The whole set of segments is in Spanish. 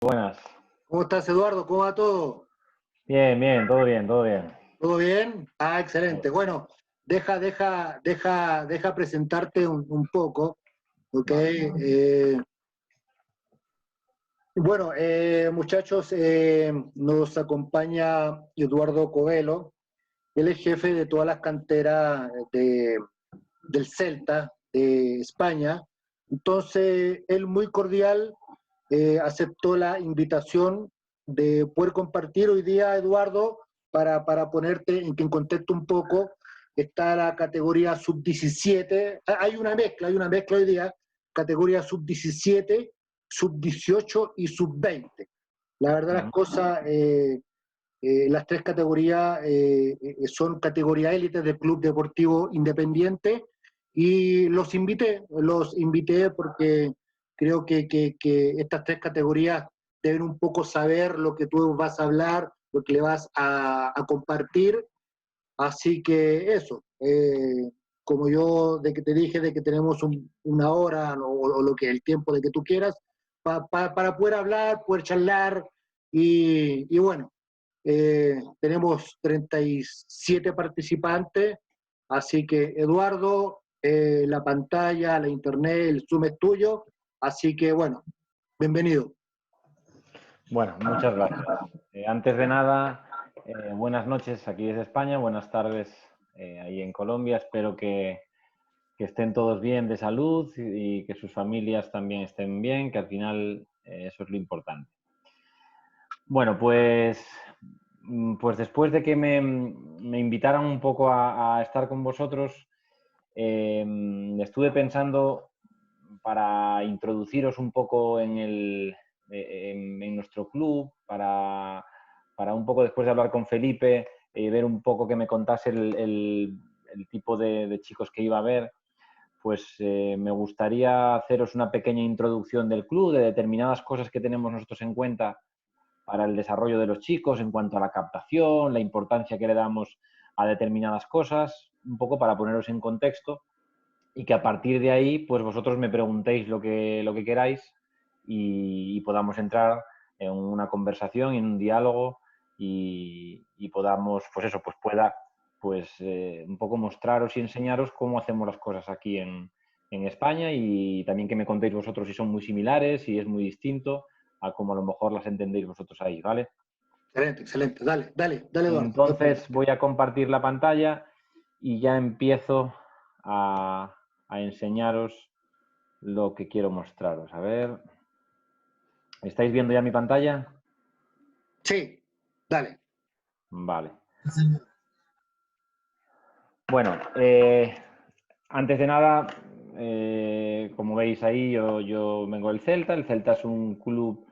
Buenas. ¿Cómo estás, Eduardo? ¿Cómo va todo? Bien, bien, todo bien, todo bien. ¿Todo bien? Ah, excelente. Bueno, deja presentarte un poco, ¿ok? Vale. Muchachos, nos acompaña Eduardo Covelo. Él es jefe de todas las canteras del Celta de España. Entonces, él muy cordial aceptó la invitación de poder compartir hoy día, Eduardo, para ponerte en contexto un poco. Está la categoría sub-17, hay una mezcla hoy día, categoría sub-17, sub-18 y sub-20. La verdad las cosas, las tres categorías son categoría élite del Club Deportivo Independiente y los invité porque creo que estas tres categorías deben un poco saber lo que tú vas a hablar, lo que le vas a compartir. Así que eso, como yo de que te dije de que tenemos una hora o lo que el tiempo de que tú quieras, para poder hablar, poder charlar y bueno, tenemos 37 participantes, así que Eduardo, la pantalla, la internet, el Zoom es tuyo, así que bueno, bienvenido. Bueno, muchas gracias. Antes de nada, buenas noches aquí desde España, buenas tardes ahí en Colombia. Espero que estén todos bien de salud y que sus familias también estén bien, que al final eso es lo importante. Bueno, pues después de que me invitaran un poco a estar con vosotros, estuve pensando para introduciros un poco en nuestro club, para un poco después de hablar con Felipe, ver un poco que me contase el tipo de chicos que iba a ver, pues me gustaría haceros una pequeña introducción del club, de determinadas cosas que tenemos nosotros en cuenta para el desarrollo de los chicos en cuanto a la captación, la importancia que le damos a determinadas cosas, un poco para poneros en contexto y que a partir de ahí pues vosotros me preguntéis lo que queráis y podamos entrar en una conversación, en un diálogo y podamos, pues eso, pues pueda un poco mostraros y enseñaros cómo hacemos las cosas aquí en España y también que me contéis vosotros si son muy similares, si es muy distinto a como a lo mejor las entendéis vosotros ahí, ¿vale? Excelente, excelente. Dale, Eduardo. Entonces voy a compartir la pantalla y ya empiezo a enseñaros lo que quiero mostraros. A ver, ¿estáis viendo ya mi pantalla? Sí, dale. Vale. Bueno, antes de nada, como veis ahí, yo vengo del Celta. El Celta es un club,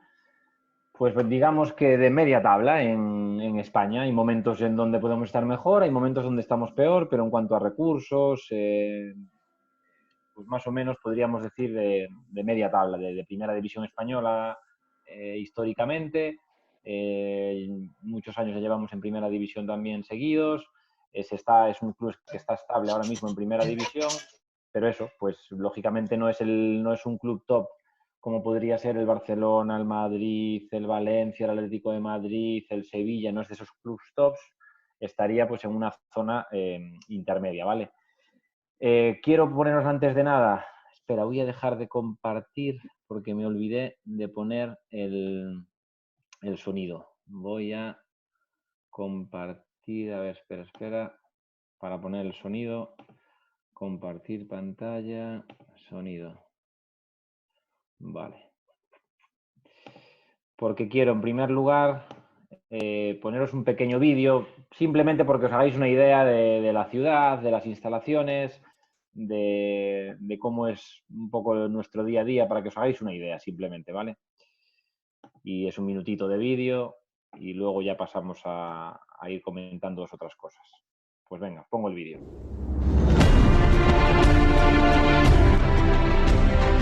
pues digamos que de media tabla en España. Hay momentos en donde podemos estar mejor, hay momentos donde estamos peor, pero en cuanto a recursos, pues más o menos podríamos decir de media tabla, de primera división española históricamente. Muchos años ya llevamos en primera división también seguidos. Es un club que está estable ahora mismo en primera división, pero eso, pues lógicamente no es un club top como podría ser el Barcelona, el Madrid, el Valencia, el Atlético de Madrid, el Sevilla, no es de esos clubs tops, estaría pues en una zona intermedia, ¿vale? Quiero poneros antes de nada, espera, voy a dejar de compartir porque me olvidé de poner el sonido. Voy a compartir, a ver, espera, para poner el sonido, compartir pantalla, sonido. Vale. Porque quiero, en primer lugar, poneros un pequeño vídeo, simplemente porque os hagáis una idea de la ciudad, de las instalaciones, de cómo es un poco nuestro día a día, para que os hagáis una idea, simplemente, ¿vale? Y es un minutito de vídeo y luego ya pasamos a ir comentando otras cosas. Pues venga, pongo el vídeo.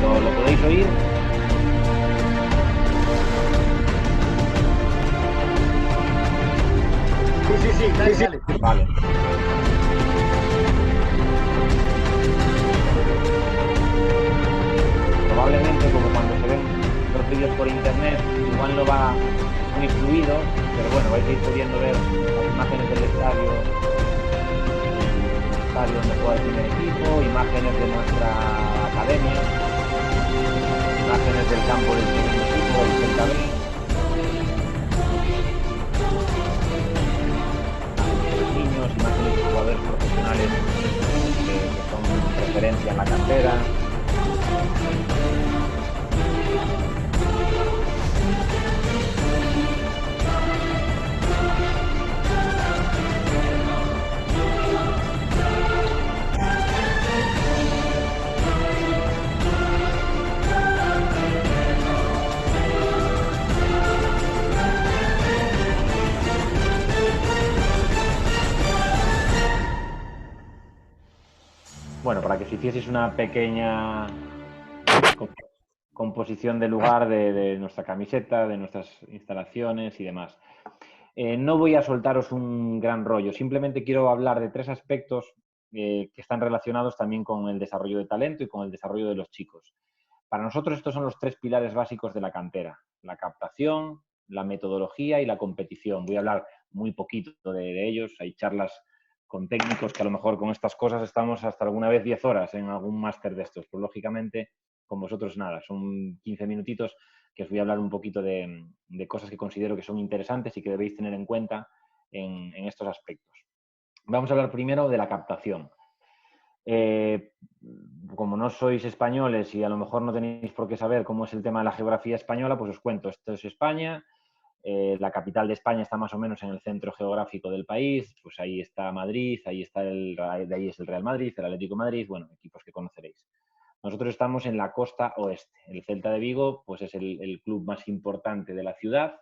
¿Lo podéis oír? Sí, dale. Vale. Probablemente, como cuando se ven los vídeos por internet, igual no va muy fluido, pero bueno, vais a ir pudiendo ver las imágenes del estadio donde juega el primer equipo, imágenes de nuestra academia, imágenes del campo del segundo equipo, del Celta B, niños, imágenes de jugadores profesionales que son referencia en la cantera. Bueno, para que se hicieseis una pequeña composición del lugar de nuestra camiseta, de nuestras instalaciones y demás. No voy a soltaros un gran rollo, simplemente quiero hablar de 3 aspectos que están relacionados también con el desarrollo de talento y con el desarrollo de los chicos. Para nosotros estos son los 3 pilares básicos de la cantera: la captación, la metodología y la competición. Voy a hablar muy poquito de ellos, hay charlas con técnicos que a lo mejor con estas cosas estamos hasta alguna vez 10 horas en algún máster de estos, pues lógicamente con vosotros nada, son 15 minutitos que os voy a hablar un poquito de cosas que considero que son interesantes y que debéis tener en cuenta en estos aspectos. Vamos a hablar primero de la captación. Como no sois españoles y a lo mejor no tenéis por qué saber cómo es el tema de la geografía española, pues os cuento. Esto es España. La capital de España está más o menos en el centro geográfico del país, pues ahí está Madrid, ahí está de ahí es el Real Madrid, el Atlético de Madrid, bueno, equipos que conoceréis. Nosotros estamos en la costa oeste. El Celta de Vigo pues es el club más importante de la ciudad,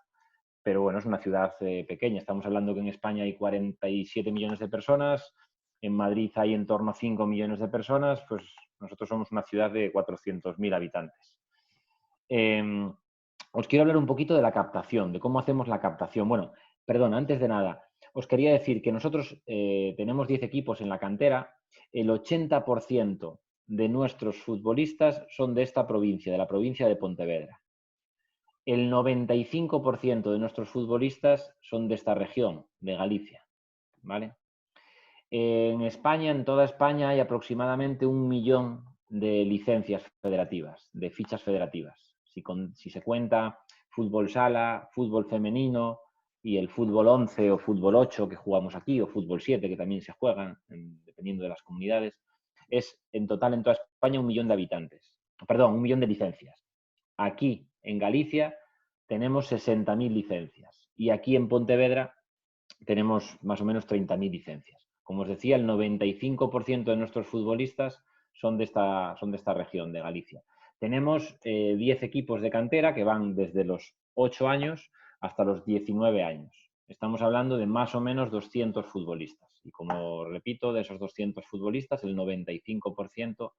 pero bueno, es una ciudad pequeña. Estamos hablando que en España hay 47 millones de personas, en Madrid hay en torno a 5 millones de personas, pues nosotros somos una ciudad de 400.000 habitantes. Os quiero hablar un poquito de la captación, de cómo hacemos la captación. Bueno, perdón, antes de nada, os quería decir que nosotros tenemos 10 equipos en la cantera, el 80% de nuestros futbolistas son de esta provincia, de la provincia de Pontevedra. El 95% de nuestros futbolistas son de esta región, de Galicia, ¿vale? En España, en toda España, hay aproximadamente 1 millón de licencias federativas, de fichas federativas. Si se cuenta fútbol sala, fútbol femenino y el fútbol 11 o fútbol 8 que jugamos aquí, o fútbol 7 que también se juegan, dependiendo de las comunidades, es en total en toda España 1 millón de habitantes. Perdón, 1 millón de licencias. Aquí, en Galicia, tenemos 60.000 licencias y aquí en Pontevedra tenemos más o menos 30.000 licencias. Como os decía, el 95% de nuestros futbolistas son de esta región, de Galicia. Tenemos 10 equipos de cantera que van desde los 8 años hasta los 19 años. Estamos hablando de más o menos 200 futbolistas. Y como repito, de esos 200 futbolistas, el 95%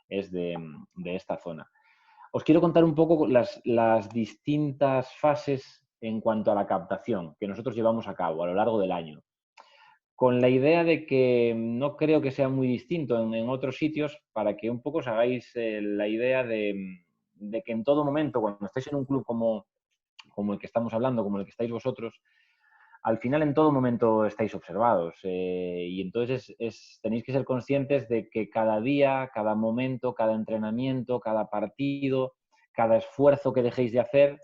es de esta zona. Os quiero contar un poco las distintas fases en cuanto a la captación que nosotros llevamos a cabo a lo largo del año, con la idea de que no creo que sea muy distinto en otros sitios, para que un poco os hagáis la idea de que en todo momento, cuando estáis en un club como el que estamos hablando, como el que estáis vosotros, al final en todo momento estáis observados y entonces tenéis que ser conscientes de que cada día, cada momento, cada entrenamiento, cada partido, cada esfuerzo que dejéis de hacer,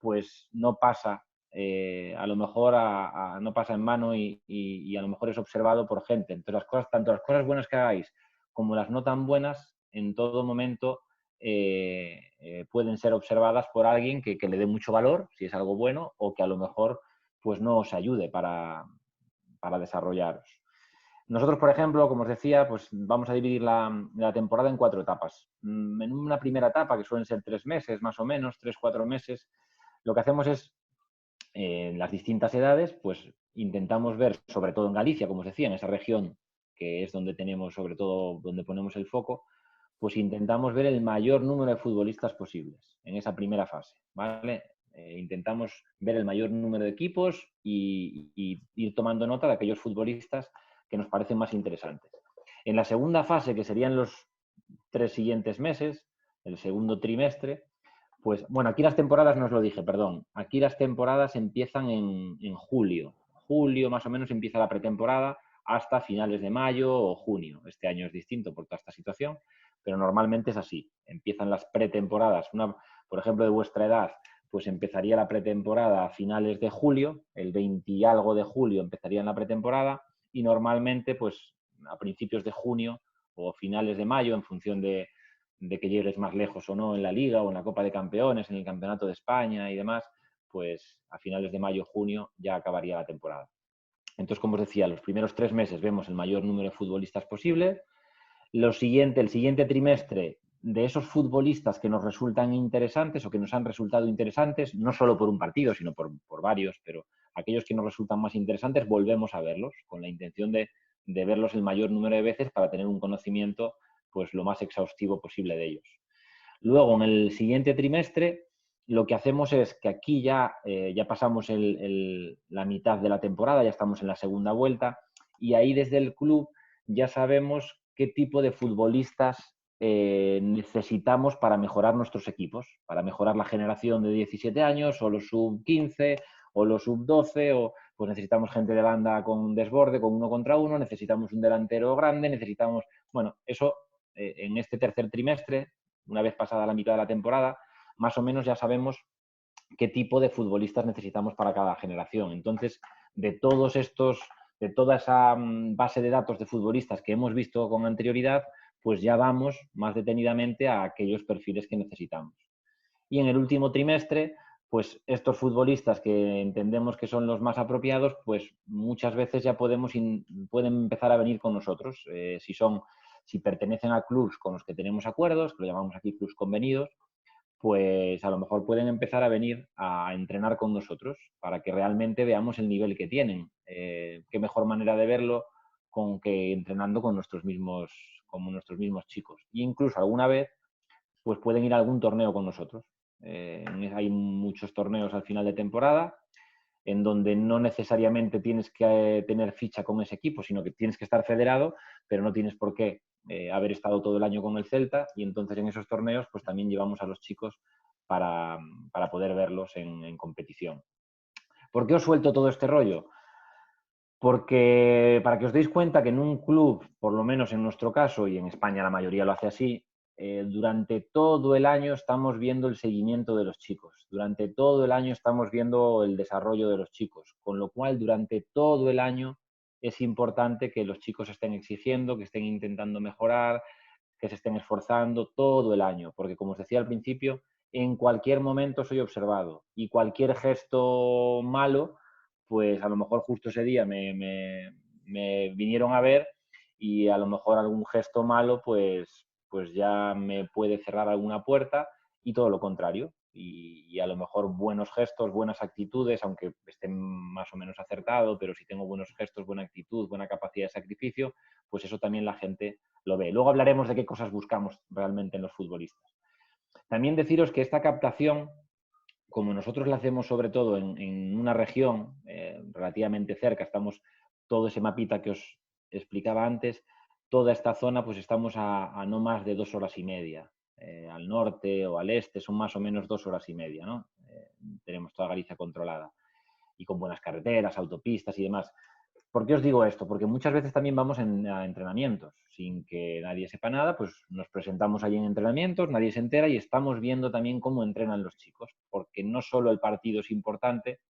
pues no pasa, a lo mejor no pasa en vano y a lo mejor es observado por gente. Entonces tanto las cosas buenas que hagáis como las no tan buenas, en todo momento pueden ser observadas por alguien que le dé mucho valor, si es algo bueno, o que a lo mejor pues no os ayude para desarrollaros. Nosotros, por ejemplo, como os decía, pues vamos a dividir la temporada en 4 etapas. En una primera etapa, que suelen ser 3 meses, más o menos, 3-4 meses, lo que hacemos es, en las distintas edades, pues intentamos ver, sobre todo en Galicia, como os decía, en esa región que es donde tenemos, sobre todo, donde ponemos el foco, pues intentamos ver el mayor número de futbolistas posibles en esa primera fase, ¿vale? Intentamos ver el mayor número de equipos y ir tomando nota de aquellos futbolistas que nos parecen más interesantes. En la segunda fase, que serían los 3 siguientes meses, el segundo trimestre, Pues bueno, aquí las temporadas no os lo dije, perdón. Aquí las temporadas empiezan en julio. Julio más o menos empieza la pretemporada hasta finales de mayo o junio. Este año es distinto por toda esta situación, pero normalmente es así. Empiezan las pretemporadas. Por ejemplo, de vuestra edad, pues empezaría la pretemporada a finales de julio, el 20 y algo de julio empezaría la pretemporada y normalmente pues a principios de junio o finales de mayo, en función de que llegues más lejos o no en la Liga o en la Copa de Campeones, en el Campeonato de España y demás, pues a finales de mayo, junio ya acabaría la temporada. Entonces, como os decía, los primeros 3 meses vemos el mayor número de futbolistas posible. El siguiente trimestre, de esos futbolistas que nos resultan interesantes o que nos han resultado interesantes, no solo por un partido, sino por varios, pero aquellos que nos resultan más interesantes, volvemos a verlos con la intención de verlos el mayor número de veces para tener un conocimiento pues lo más exhaustivo posible de ellos. Luego, en el siguiente trimestre, lo que hacemos es que aquí ya pasamos la mitad de la temporada, ya estamos en la segunda vuelta, y ahí desde el club ya sabemos qué tipo de futbolistas necesitamos para mejorar nuestros equipos, para mejorar la generación de 17 años, o los sub-15, o los sub-12, o pues necesitamos gente de banda con desborde, con 1 contra 1, necesitamos un delantero grande, necesitamos... Bueno, eso en este tercer trimestre, una vez pasada la mitad de la temporada, más o menos ya sabemos qué tipo de futbolistas necesitamos para cada generación. Entonces, de toda esa base de datos de futbolistas que hemos visto con anterioridad, pues ya vamos más detenidamente a aquellos perfiles que necesitamos. Y en el último trimestre, pues estos futbolistas que entendemos que son los más apropiados, pues muchas veces ya pueden empezar a venir con nosotros. Si pertenecen a clubs con los que tenemos acuerdos, que lo llamamos aquí clubs convenidos, pues a lo mejor pueden empezar a venir a entrenar con nosotros para que realmente veamos el nivel que tienen. Qué mejor manera de verlo con que entrenando con nuestros mismos chicos. E incluso alguna vez pues pueden ir a algún torneo con nosotros. Hay muchos torneos al final de temporada en donde no necesariamente tienes que tener ficha con ese equipo, sino que tienes que estar federado, pero no tienes por qué haber estado todo el año con el Celta, y entonces en esos torneos pues también llevamos a los chicos para poder verlos en competición. ¿Por qué os suelto todo este rollo? Porque para que os deis cuenta que en un club, por lo menos en nuestro caso, y en España la mayoría lo hace así, durante todo el año estamos viendo el seguimiento de los chicos, durante todo el año estamos viendo el desarrollo de los chicos, con lo cual durante todo el año es importante que los chicos estén exigiendo, que estén intentando mejorar, que se estén esforzando todo el año, porque como os decía al principio, en cualquier momento soy observado y cualquier gesto malo, pues a lo mejor justo ese día me vinieron a ver y a lo mejor algún gesto malo pues ya me puede cerrar alguna puerta, y todo lo contrario. Y a lo mejor buenos gestos, buenas actitudes, aunque estén más o menos acertado, pero si tengo buenos gestos, buena actitud, buena capacidad de sacrificio, pues eso también la gente lo ve. Luego hablaremos de qué cosas buscamos realmente en los futbolistas. También deciros que esta captación, como nosotros la hacemos sobre todo en una región relativamente cerca, estamos todo ese mapita que os explicaba antes, toda esta zona pues estamos a no más de 2 horas y media. Al norte o al este son más o menos 2 horas y media, ¿no? Tenemos toda Galicia controlada y con buenas carreteras, autopistas y demás. ¿Por qué os digo esto? Porque muchas veces también vamos a entrenamientos sin que nadie sepa nada, pues nos presentamos allí en entrenamientos, nadie se entera y estamos viendo también cómo entrenan los chicos, porque no solo el partido es importante,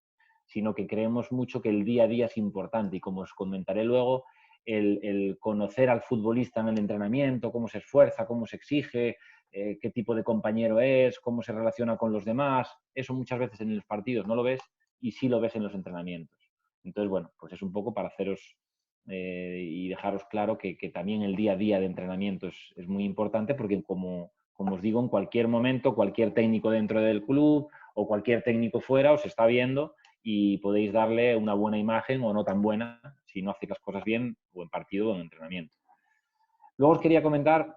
sino que creemos mucho que el día a día es importante, y como os comentaré luego, el conocer al futbolista en el entrenamiento, cómo se esfuerza, cómo se exige, qué tipo de compañero es, cómo se relaciona con los demás, eso muchas veces en los partidos no lo ves y sí lo ves en los entrenamientos. Entonces, bueno, pues es un poco para haceros y dejaros claro que también el día a día de entrenamiento es muy importante, porque como os digo, en cualquier momento, cualquier técnico dentro del club o cualquier técnico fuera os está viendo y podéis darle una buena imagen o no tan buena si no hacéis las cosas bien, o en partido o en entrenamiento. Luego os quería comentar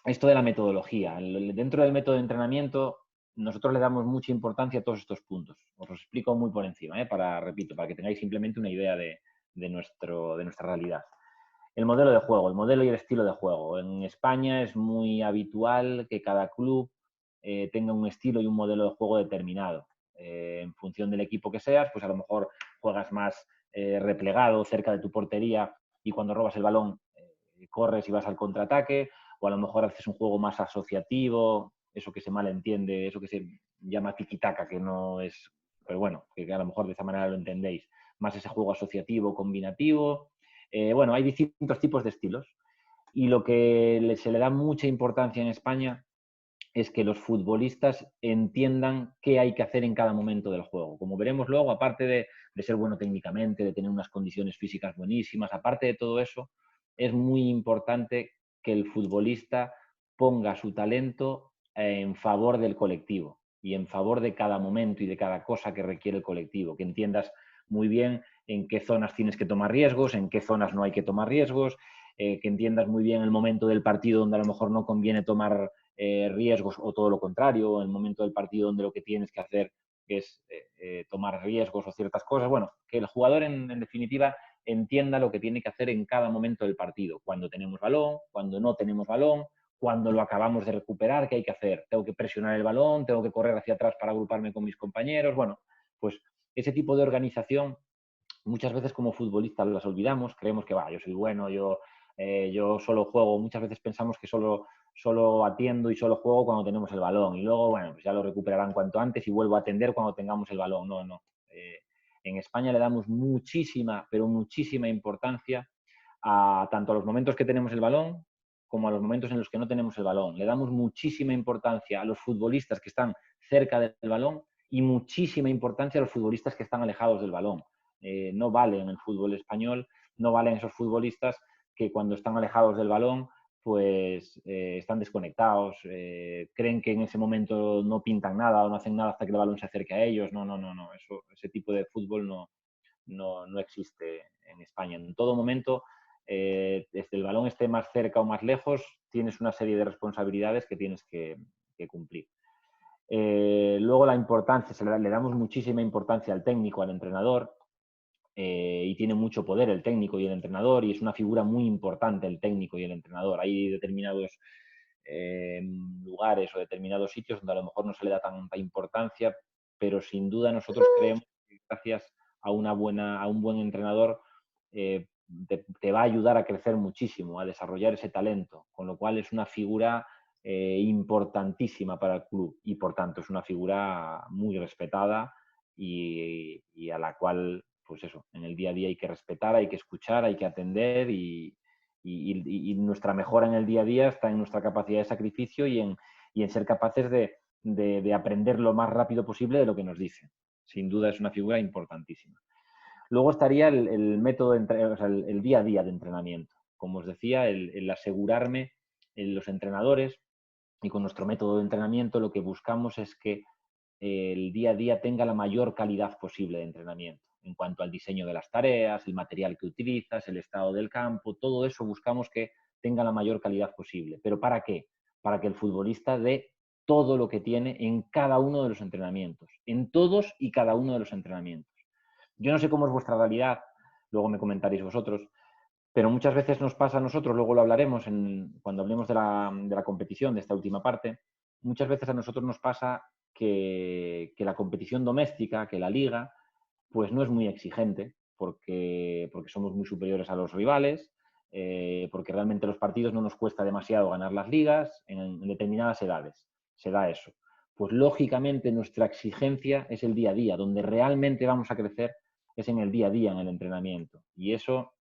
esto de la metodología. Dentro del método de entrenamiento nosotros le damos mucha importancia a todos estos puntos. Os los explico muy por encima, para que tengáis simplemente una idea de nuestra realidad. El modelo de juego, el modelo y el estilo de juego. En España es muy habitual que cada club tenga un estilo y un modelo de juego determinado. En función del equipo que seas, pues a lo mejor juegas más replegado, cerca de tu portería, y cuando robas el balón corres y vas al contraataque, o a lo mejor haces un juego más asociativo, eso que se malentiende, eso que se llama tiki-taka, que no es, pero bueno, que a lo mejor de esa manera lo entendéis, más ese juego asociativo, combinativo. Bueno, hay distintos tipos de estilos, y lo que se le da mucha importancia en España es que los futbolistas entiendan qué hay que hacer en cada momento del juego. Como veremos luego, aparte de ser bueno técnicamente, de tener unas condiciones físicas buenísimas, aparte de todo eso, es muy importante que el futbolista ponga su talento en favor del colectivo y en favor de cada momento y de cada cosa que requiere el colectivo, que entiendas muy bien en qué zonas tienes que tomar riesgos, en qué zonas no hay que tomar riesgos, que entiendas muy bien el momento del partido donde a lo mejor no conviene tomar riesgos, o todo lo contrario, en el momento del partido donde lo que tienes que hacer es tomar riesgos o ciertas cosas. Bueno, que el jugador en definitiva entienda lo que tiene que hacer en cada momento del partido, cuando tenemos balón, cuando no tenemos balón, cuando lo acabamos de recuperar, ¿qué hay que hacer? Tengo que presionar el balón, tengo que correr hacia atrás para agruparme con mis compañeros. Bueno, pues ese tipo de organización muchas veces como futbolistas las olvidamos, creemos que yo soy bueno, yo solo juego, muchas veces pensamos que solo atiendo y solo juego cuando tenemos el balón, y luego, bueno, pues ya lo recuperarán cuanto antes y vuelvo a atender cuando tengamos el balón. No, no. En España le damos muchísima, pero muchísima importancia tanto a los momentos que tenemos el balón como a los momentos en los que no tenemos el balón. Le damos muchísima importancia a los futbolistas que están cerca del balón y muchísima importancia a los futbolistas que están alejados del balón. No vale en el fútbol español, no valen esos futbolistas que cuando están alejados del balón pues están desconectados, creen que en ese momento no pintan nada o no hacen nada hasta que el balón se acerque a ellos. No, no, no, no. Ese tipo de fútbol no existe en España. En todo momento, desde el balón esté más cerca o más lejos, tienes una serie de responsabilidades que tienes que cumplir. Luego la importancia, le damos muchísima importancia al técnico, al entrenador, y tiene mucho poder el técnico y el entrenador, y es una figura muy importante el técnico y el entrenador. Hay determinados lugares o determinados sitios donde a lo mejor no se le da tanta importancia, pero sin duda nosotros creemos que gracias a un buen entrenador te va a ayudar a crecer muchísimo, a desarrollar ese talento, con lo cual es una figura importantísima para el club, y por tanto es una figura muy respetada y a la cual, pues eso, en el día a día hay que respetar, hay que escuchar, hay que atender, y nuestra mejora en el día a día está en nuestra capacidad de sacrificio y en ser capaces de aprender lo más rápido posible de lo que nos dicen. Sin duda es una figura importantísima. Luego estaría el método, o sea, el día a día de entrenamiento. Como os decía, el asegurarme en los entrenadores, y con nuestro método de entrenamiento lo que buscamos es que el día a día tenga la mayor calidad posible de entrenamiento. En cuanto al diseño de las tareas, el material que utilizas, el estado del campo, todo eso buscamos que tenga la mayor calidad posible. ¿Pero para qué? Para que el futbolista dé todo lo que tiene en cada uno de los entrenamientos, en todos y cada uno de los entrenamientos. Yo no sé cómo es vuestra realidad, luego me comentaréis vosotros, pero muchas veces nos pasa a nosotros, luego lo hablaremos cuando hablemos de la competición, de esta última parte, muchas veces a nosotros nos pasa que la competición doméstica, que la liga, pues no es muy exigente, porque somos muy superiores a los rivales, porque realmente los partidos no nos cuesta demasiado ganar las ligas en determinadas edades. Se da eso. Pues lógicamente nuestra exigencia es el día a día, donde realmente vamos a crecer es en el día a día, en el entrenamiento. Y eso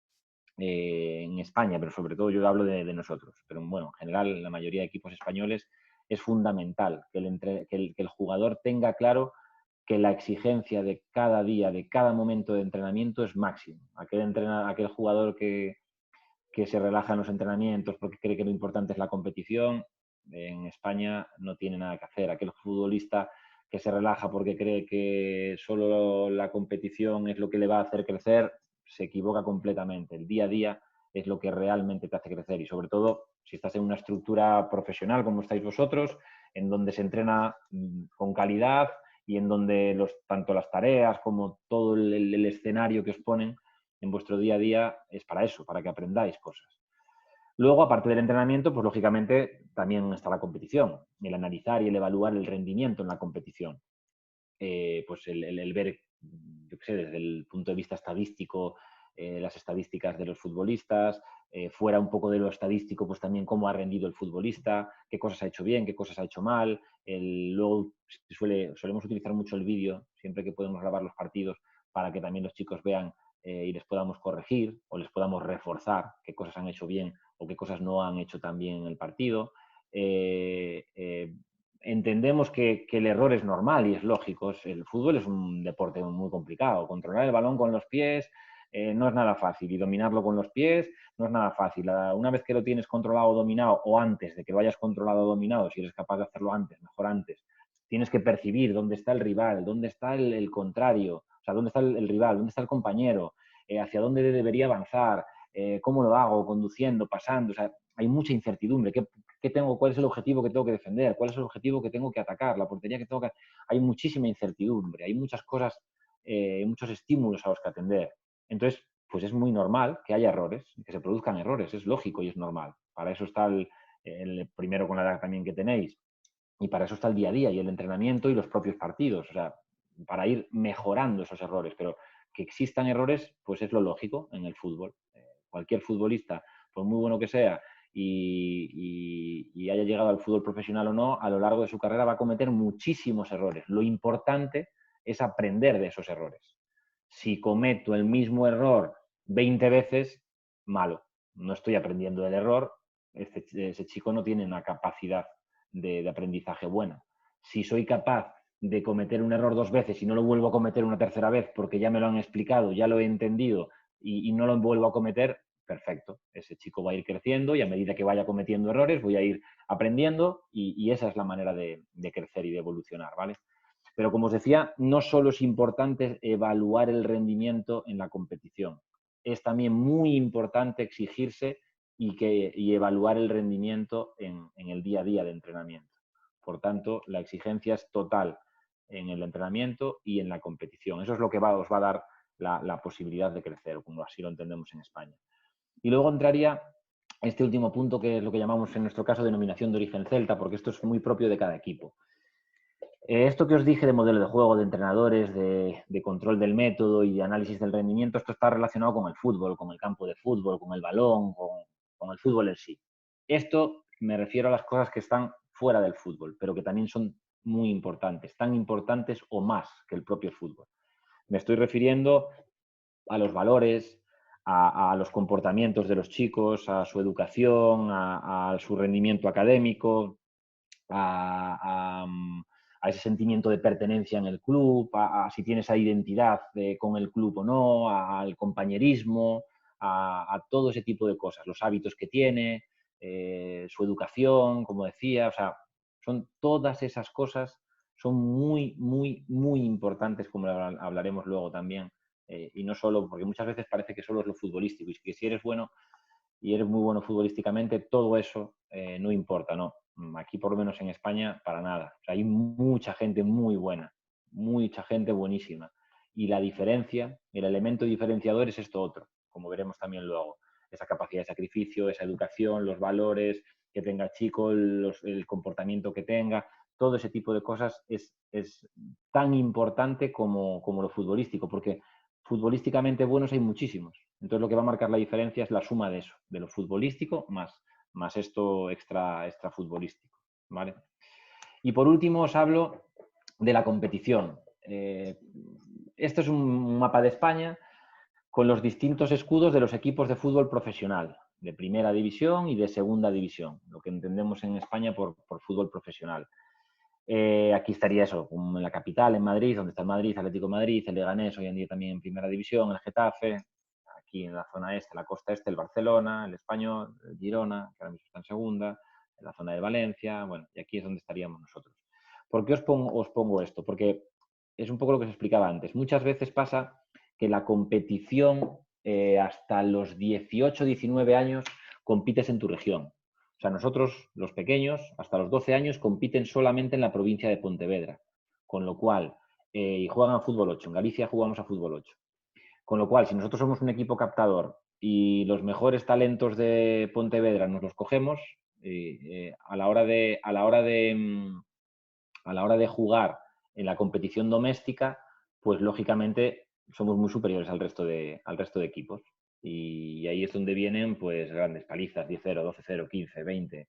en España, pero sobre todo yo hablo de nosotros, pero bueno, en general la mayoría de equipos españoles es fundamental que el jugador tenga claro que la exigencia de cada día, de cada momento de entrenamiento es máximo. Aquel jugador que se relaja en los entrenamientos porque cree que lo importante es la competición, en España no tiene nada que hacer. Aquel futbolista que se relaja porque cree que solo la competición es lo que le va a hacer crecer, se equivoca completamente. El día a día es lo que realmente te hace crecer, y sobre todo si estás en una estructura profesional como estáis vosotros, en donde se entrena con calidad y en donde tanto las tareas como todo el escenario que os ponen en vuestro día a día es para eso, para que aprendáis cosas. Luego, aparte del entrenamiento, pues lógicamente también está la competición, el analizar y el evaluar el rendimiento en la competición. Pues el ver, yo qué sé, desde el punto de vista estadístico, las estadísticas de los futbolistas, fuera un poco de lo estadístico, pues también cómo ha rendido el futbolista, qué cosas ha hecho bien, qué cosas ha hecho mal. Luego solemos utilizar mucho el vídeo, siempre que podemos grabar los partidos, para que también los chicos vean y les podamos corregir o les podamos reforzar qué cosas han hecho bien o qué cosas no han hecho tan bien en el partido. Entendemos que el error es normal y es lógico. El fútbol es un deporte muy complicado. Controlar el balón con los pies no es nada fácil y dominarlo con los pies no es nada fácil. Una vez que lo tienes controlado o dominado, o antes de que lo hayas controlado o dominado, si eres capaz de hacerlo antes, mejor antes, tienes que percibir dónde está el rival, dónde está el contrario, o sea, dónde está el rival, dónde está el compañero, hacia dónde debería avanzar, cómo lo hago, conduciendo, pasando. O sea, hay mucha incertidumbre. ¿Qué tengo? ¿Cuál es el objetivo que tengo que defender? ¿Cuál es el objetivo que tengo que atacar? La portería que tengo que... Hay muchísima incertidumbre, hay muchas cosas, muchos estímulos a los que atender. Entonces, pues es muy normal que haya errores, que se produzcan errores, es lógico y es normal. Para eso está el primero con la edad también que tenéis, y para eso está el día a día y el entrenamiento y los propios partidos, o sea, para ir mejorando esos errores, pero que existan errores, pues es lo lógico en el fútbol. Cualquier futbolista, por muy bueno que sea, y haya llegado al fútbol profesional o no, a lo largo de su carrera va a cometer muchísimos errores. Lo importante es aprender de esos errores. Si cometo el mismo error 20 veces, malo. No estoy aprendiendo del error, ese chico no tiene una capacidad de aprendizaje buena. Si soy capaz de cometer un error 2 veces y no lo vuelvo a cometer una tercera vez porque ya me lo han explicado, ya lo he entendido y no lo vuelvo a cometer, perfecto. Ese chico va a ir creciendo y a medida que vaya cometiendo errores voy a ir aprendiendo y esa es la manera de crecer y de evolucionar, ¿vale? Pero como os decía, no solo es importante evaluar el rendimiento en la competición, es también muy importante exigirse y evaluar el rendimiento en el día a día de entrenamiento. Por tanto, la exigencia es total en el entrenamiento y en la competición. Eso es lo que os va a dar la posibilidad de crecer, como así lo entendemos en España. Y luego entraría este último punto, que es lo que llamamos en nuestro caso denominación de origen celta, porque esto es muy propio de cada equipo. Esto que os dije de modelo de juego, de entrenadores, de control del método y de análisis del rendimiento, esto está relacionado con el fútbol, con el campo de fútbol, con el balón, con el fútbol en sí. Esto me refiero a las cosas que están fuera del fútbol, pero que también son muy importantes, tan importantes o más que el propio fútbol. Me estoy refiriendo a los valores, a los comportamientos de los chicos, a su educación, a su rendimiento académico, a ese sentimiento de pertenencia en el club, a si tiene esa identidad con el club o no, al compañerismo, a todo ese tipo de cosas, los hábitos que tiene, su educación, como decía, o sea, son todas esas cosas, son muy, muy, muy importantes, como hablaremos luego también, y no solo, porque muchas veces parece que solo es lo futbolístico, y que si eres bueno y eres muy bueno futbolísticamente, todo eso no importa, ¿no? Aquí, por lo menos en España, para nada. O sea, hay mucha gente muy buena, mucha gente buenísima. Y la diferencia, el elemento diferenciador es esto otro, como veremos también luego. Esa capacidad de sacrificio, esa educación, los valores que tenga el chico, el comportamiento que tenga, todo ese tipo de cosas es tan importante como lo futbolístico, porque futbolísticamente buenos hay muchísimos. Entonces lo que va a marcar la diferencia es la suma de eso, de lo futbolístico más esto extra futbolístico, ¿vale? Y por último os hablo de la competición. Esto es un mapa de España con los distintos escudos de los equipos de fútbol profesional, de primera división y de segunda división, lo que entendemos en España por fútbol profesional. Aquí estaría eso, en la capital, en Madrid, donde está el Madrid, Atlético de Madrid, el Leganés, hoy en día también en primera división, el Getafe, aquí en la zona este, la costa este, el Barcelona, el Español, el Girona, que ahora mismo está en segunda, en la zona de Valencia, bueno, y aquí es donde estaríamos nosotros. ¿Por qué os pongo esto? Porque es un poco lo que os explicaba antes. Muchas veces pasa que la competición hasta los 18, 19 años compites en tu región. O sea, nosotros, los pequeños, hasta los 12 años, compiten solamente en la provincia de Pontevedra. Con lo cual, y juegan a fútbol 8. En Galicia jugamos a fútbol 8. Con lo cual, si nosotros somos un equipo captador y los mejores talentos de Pontevedra nos los cogemos a la hora de jugar en la competición doméstica, pues lógicamente somos muy superiores al resto de equipos. Y ahí es donde vienen pues grandes palizas, 10-0, 12-0, 15, 20.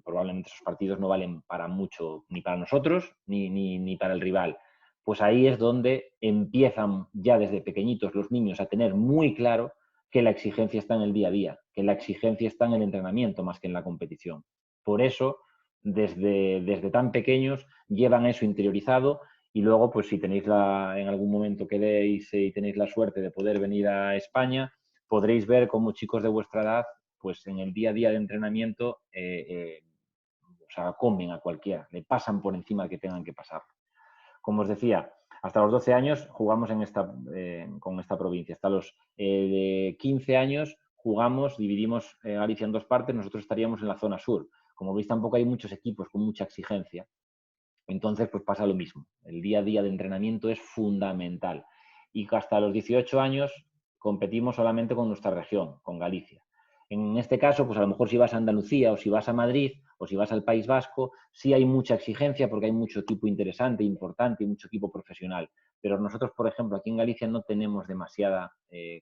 Probablemente esos partidos no valen para mucho ni para nosotros ni para el rival. Pues ahí es donde empiezan ya desde pequeñitos los niños a tener muy claro que la exigencia está en el día a día, que la exigencia está en el entrenamiento más que en la competición. Por eso, desde tan pequeños llevan eso interiorizado y luego, pues si tenéis en algún momento queréis y tenéis la suerte de poder venir a España, podréis ver cómo chicos de vuestra edad, pues en el día a día de entrenamiento, o sea, comen a cualquiera, le pasan por encima que tengan que pasar. Como os decía, hasta los 12 años jugamos con esta provincia. Hasta los 15 años jugamos, dividimos Galicia en dos partes, nosotros estaríamos en la zona sur. Como veis, tampoco hay muchos equipos con mucha exigencia. Entonces, pues pasa lo mismo. El día a día de entrenamiento es fundamental. Y hasta los 18 años competimos solamente con nuestra región, con Galicia. En este caso, pues a lo mejor si vas a Andalucía o si vas a Madrid o si vas al País Vasco, sí hay mucha exigencia porque hay mucho equipo interesante, importante y mucho equipo profesional. Pero nosotros, por ejemplo, aquí en Galicia no tenemos demasiada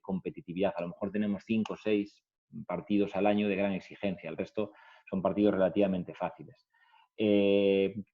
competitividad. A lo mejor tenemos 5 o 6 partidos al año de gran exigencia. El resto son partidos relativamente fáciles.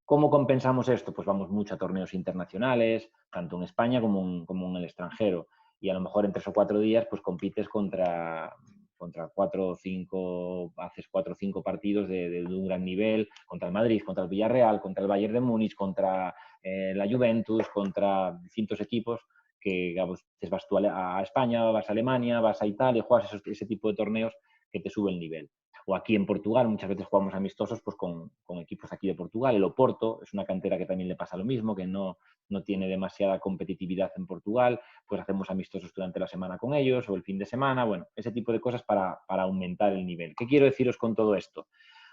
¿Cómo compensamos esto? Pues vamos mucho a torneos internacionales, tanto en España como en el extranjero. Y a lo mejor en 3 o 4 días pues compites contra 4 o 5, haces 4 o 5 partidos de un gran nivel, contra el Madrid, contra el Villarreal, contra el Bayern de Múnich, contra la Juventus, contra distintos equipos que pues, vas tú a España, vas a Alemania, vas a Italia, juegas ese tipo de torneos que te sube el nivel. O aquí en Portugal, muchas veces jugamos amistosos pues, con equipos aquí de Portugal. El Oporto es una cantera que también le pasa lo mismo, que no tiene demasiada competitividad en Portugal, pues hacemos amistosos durante la semana con ellos o el fin de semana, bueno, ese tipo de cosas para aumentar el nivel. ¿Qué quiero deciros con todo esto?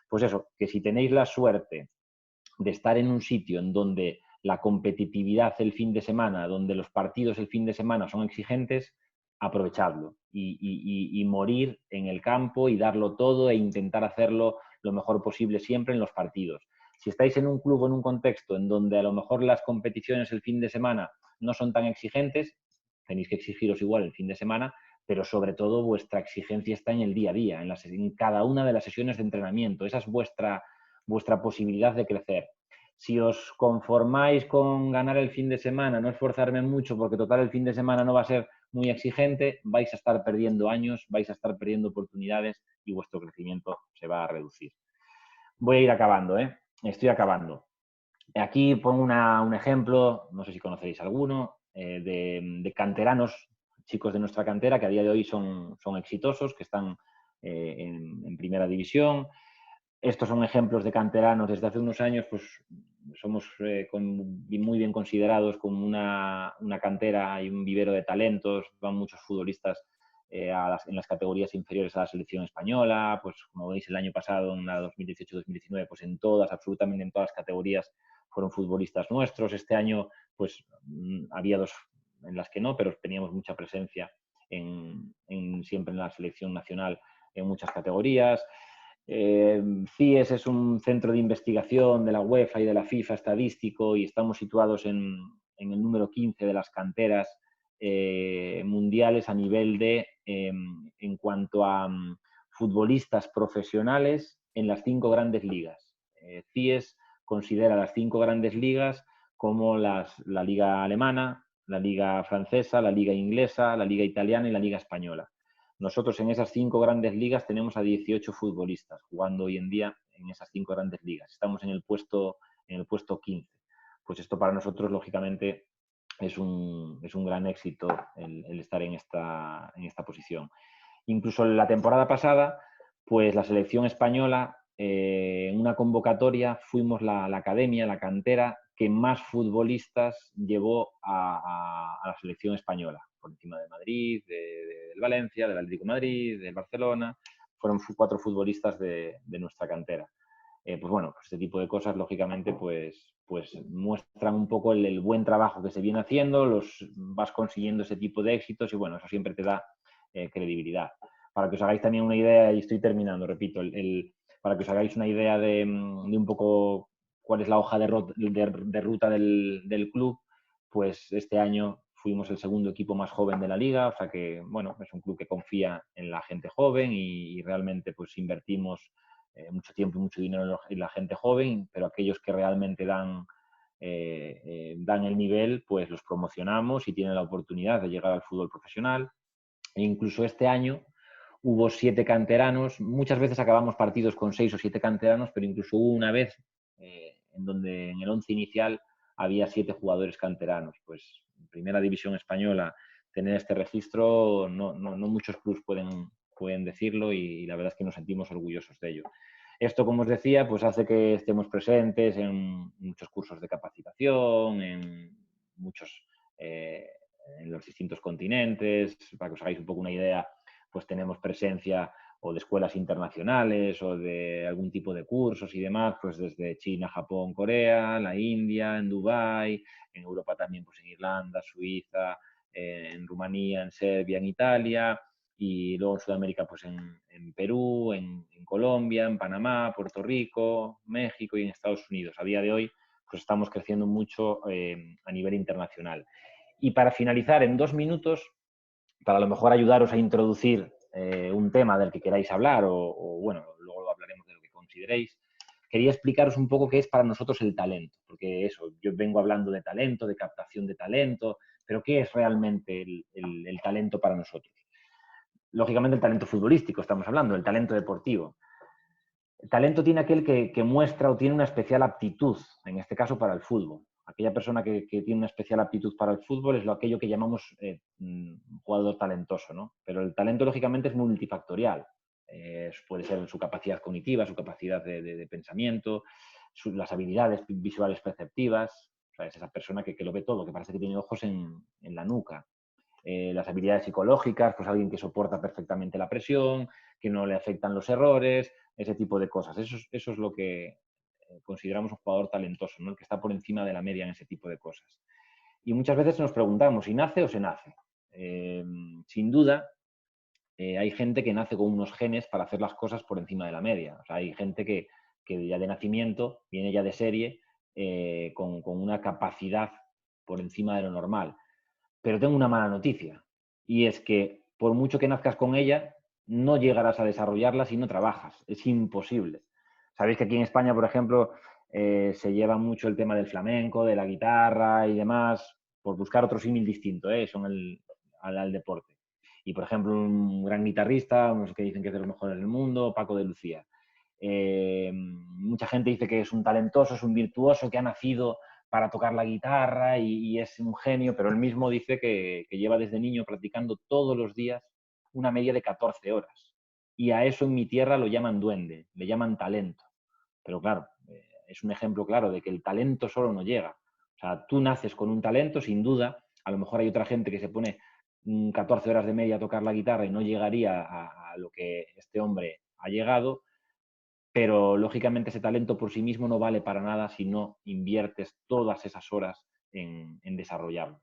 Pues eso, que si tenéis la suerte de estar en un sitio en donde la competitividad el fin de semana, donde los partidos el fin de semana son exigentes, aprovechadlo y morir en el campo y darlo todo e intentar hacerlo lo mejor posible siempre en los partidos. Si estáis en un club o en un contexto en donde a lo mejor las competiciones el fin de semana no son tan exigentes, tenéis que exigiros igual el fin de semana, pero sobre todo vuestra exigencia está en el día a día, en cada una de las sesiones de entrenamiento. Esa es vuestra posibilidad de crecer. Si os conformáis con ganar el fin de semana, no esforzarme mucho porque total el fin de semana no va a ser muy exigente, vais a estar perdiendo años, vais a estar perdiendo oportunidades y vuestro crecimiento se va a reducir. Voy a ir acabando, ¿eh? Estoy acabando. Aquí pongo un ejemplo, no sé si conoceréis alguno, de canteranos, chicos de nuestra cantera que a día de hoy son exitosos, que están en primera división. Estos son ejemplos de canteranos. Desde hace unos años pues somos muy bien considerados como una cantera y un vivero de talentos. Van muchos futbolistas en las categorías inferiores a la selección española. Pues como veis el año pasado, en la 2018-2019, pues en todas, absolutamente en todas las categorías fueron futbolistas nuestros. Este año pues había 2 en las que no, pero teníamos mucha presencia siempre en la selección nacional en muchas categorías. CIES es un centro de investigación de la UEFA y de la FIFA estadístico y estamos situados en el número 15 de las canteras mundiales a nivel en cuanto a futbolistas profesionales en las 5 grandes ligas. CIES considera las 5 grandes ligas como la liga alemana, la liga francesa, la liga inglesa, la liga italiana y la liga española. Nosotros en esas 5 grandes ligas tenemos a 18 futbolistas jugando hoy en día en esas 5 grandes ligas. Estamos en el puesto 15. Pues esto para nosotros, lógicamente, es un gran éxito el estar en esta posición. Incluso la temporada pasada, pues la selección española, en una convocatoria, fuimos la academia, la cantera, que más futbolistas llevó a la selección española, por encima de Madrid, del Valencia, del Atlético de Madrid, del Barcelona. Fueron 4 futbolistas de nuestra cantera. Pues bueno, pues este tipo de cosas, lógicamente, pues muestran un poco el buen trabajo que se viene haciendo, vas consiguiendo ese tipo de éxitos y bueno, eso siempre te da credibilidad. Para que os hagáis también una idea, y estoy terminando, repito, para que os hagáis una idea de un poco cuál es la hoja de ruta del club, pues este año fuimos el segundo equipo más joven de la liga, o sea que, bueno, es un club que confía en la gente joven y realmente pues invertimos mucho tiempo y mucho dinero en la gente joven, pero aquellos que realmente dan el nivel, pues los promocionamos y tienen la oportunidad de llegar al fútbol profesional. E incluso este año hubo 7 canteranos, muchas veces acabamos partidos con 6 o 7 canteranos, pero incluso hubo una vez en donde en el 11 inicial había 7 jugadores canteranos. Pues en primera división española tener este registro, no muchos clubes pueden decirlo y la verdad es que nos sentimos orgullosos de ello. Esto, como os decía, pues hace que estemos presentes en muchos cursos de capacitación, en los distintos continentes. Para que os hagáis un poco una idea, pues tenemos presencia o de escuelas internacionales o de algún tipo de cursos y demás, pues desde China, Japón, Corea, la India, en Dubái, en Europa también pues en Irlanda, Suiza, en Rumanía, en Serbia, en Italia, y luego en Sudamérica pues en Perú, en Colombia, en Panamá, Puerto Rico, México y en Estados Unidos. A día de hoy pues estamos creciendo mucho a nivel internacional. Y para finalizar, en 2 minutos, para a lo mejor ayudaros a introducir un tema del que queráis hablar o bueno, luego hablaremos de lo que consideréis, quería explicaros un poco qué es para nosotros el talento, porque eso, yo vengo hablando de talento, de captación de talento, pero ¿qué es realmente el talento para nosotros? Lógicamente el talento futbolístico estamos hablando, el talento deportivo. El talento tiene aquel que muestra o tiene una especial aptitud, en este caso para el fútbol. Aquella persona que tiene una especial aptitud para el fútbol es aquello que llamamos jugador talentoso, ¿no? Pero el talento, lógicamente, es multifactorial. Puede ser su capacidad cognitiva, su capacidad de pensamiento, las habilidades visuales perceptivas. O sea, es esa persona que lo ve todo, que parece que tiene ojos en la nuca. Las habilidades psicológicas, pues alguien que soporta perfectamente la presión, que no le afectan los errores, ese tipo de cosas. Eso es lo que consideramos un jugador talentoso, ¿no? El que está por encima de la media en ese tipo de cosas. Y muchas veces nos preguntamos, ¿si nace o se nace? Sin duda, hay gente que nace con unos genes para hacer las cosas por encima de la media. O sea, hay gente que ya de nacimiento viene ya de serie con una capacidad por encima de lo normal. Pero tengo una mala noticia, y es que por mucho que nazcas con ella, no llegarás a desarrollarla si no trabajas. Es imposible. Sabéis que aquí en España, por ejemplo, se lleva mucho el tema del flamenco, de la guitarra y demás, por buscar otro símil distinto, son al deporte. Y, por ejemplo, un gran guitarrista, unos que dicen que es de los mejores del mundo, Paco de Lucía. Mucha gente dice que es un talentoso, es un virtuoso, que ha nacido para tocar la guitarra y es un genio, pero él mismo dice que lleva desde niño practicando todos los días una media de 14 horas. Y a eso en mi tierra lo llaman duende, le llaman talento. Pero claro, es un ejemplo claro de que el talento solo no llega. O sea, tú naces con un talento, sin duda. A lo mejor hay otra gente que se pone 14 horas de media a tocar la guitarra y no llegaría a lo que este hombre ha llegado, pero lógicamente ese talento por sí mismo no vale para nada si no inviertes todas esas horas en desarrollarlo.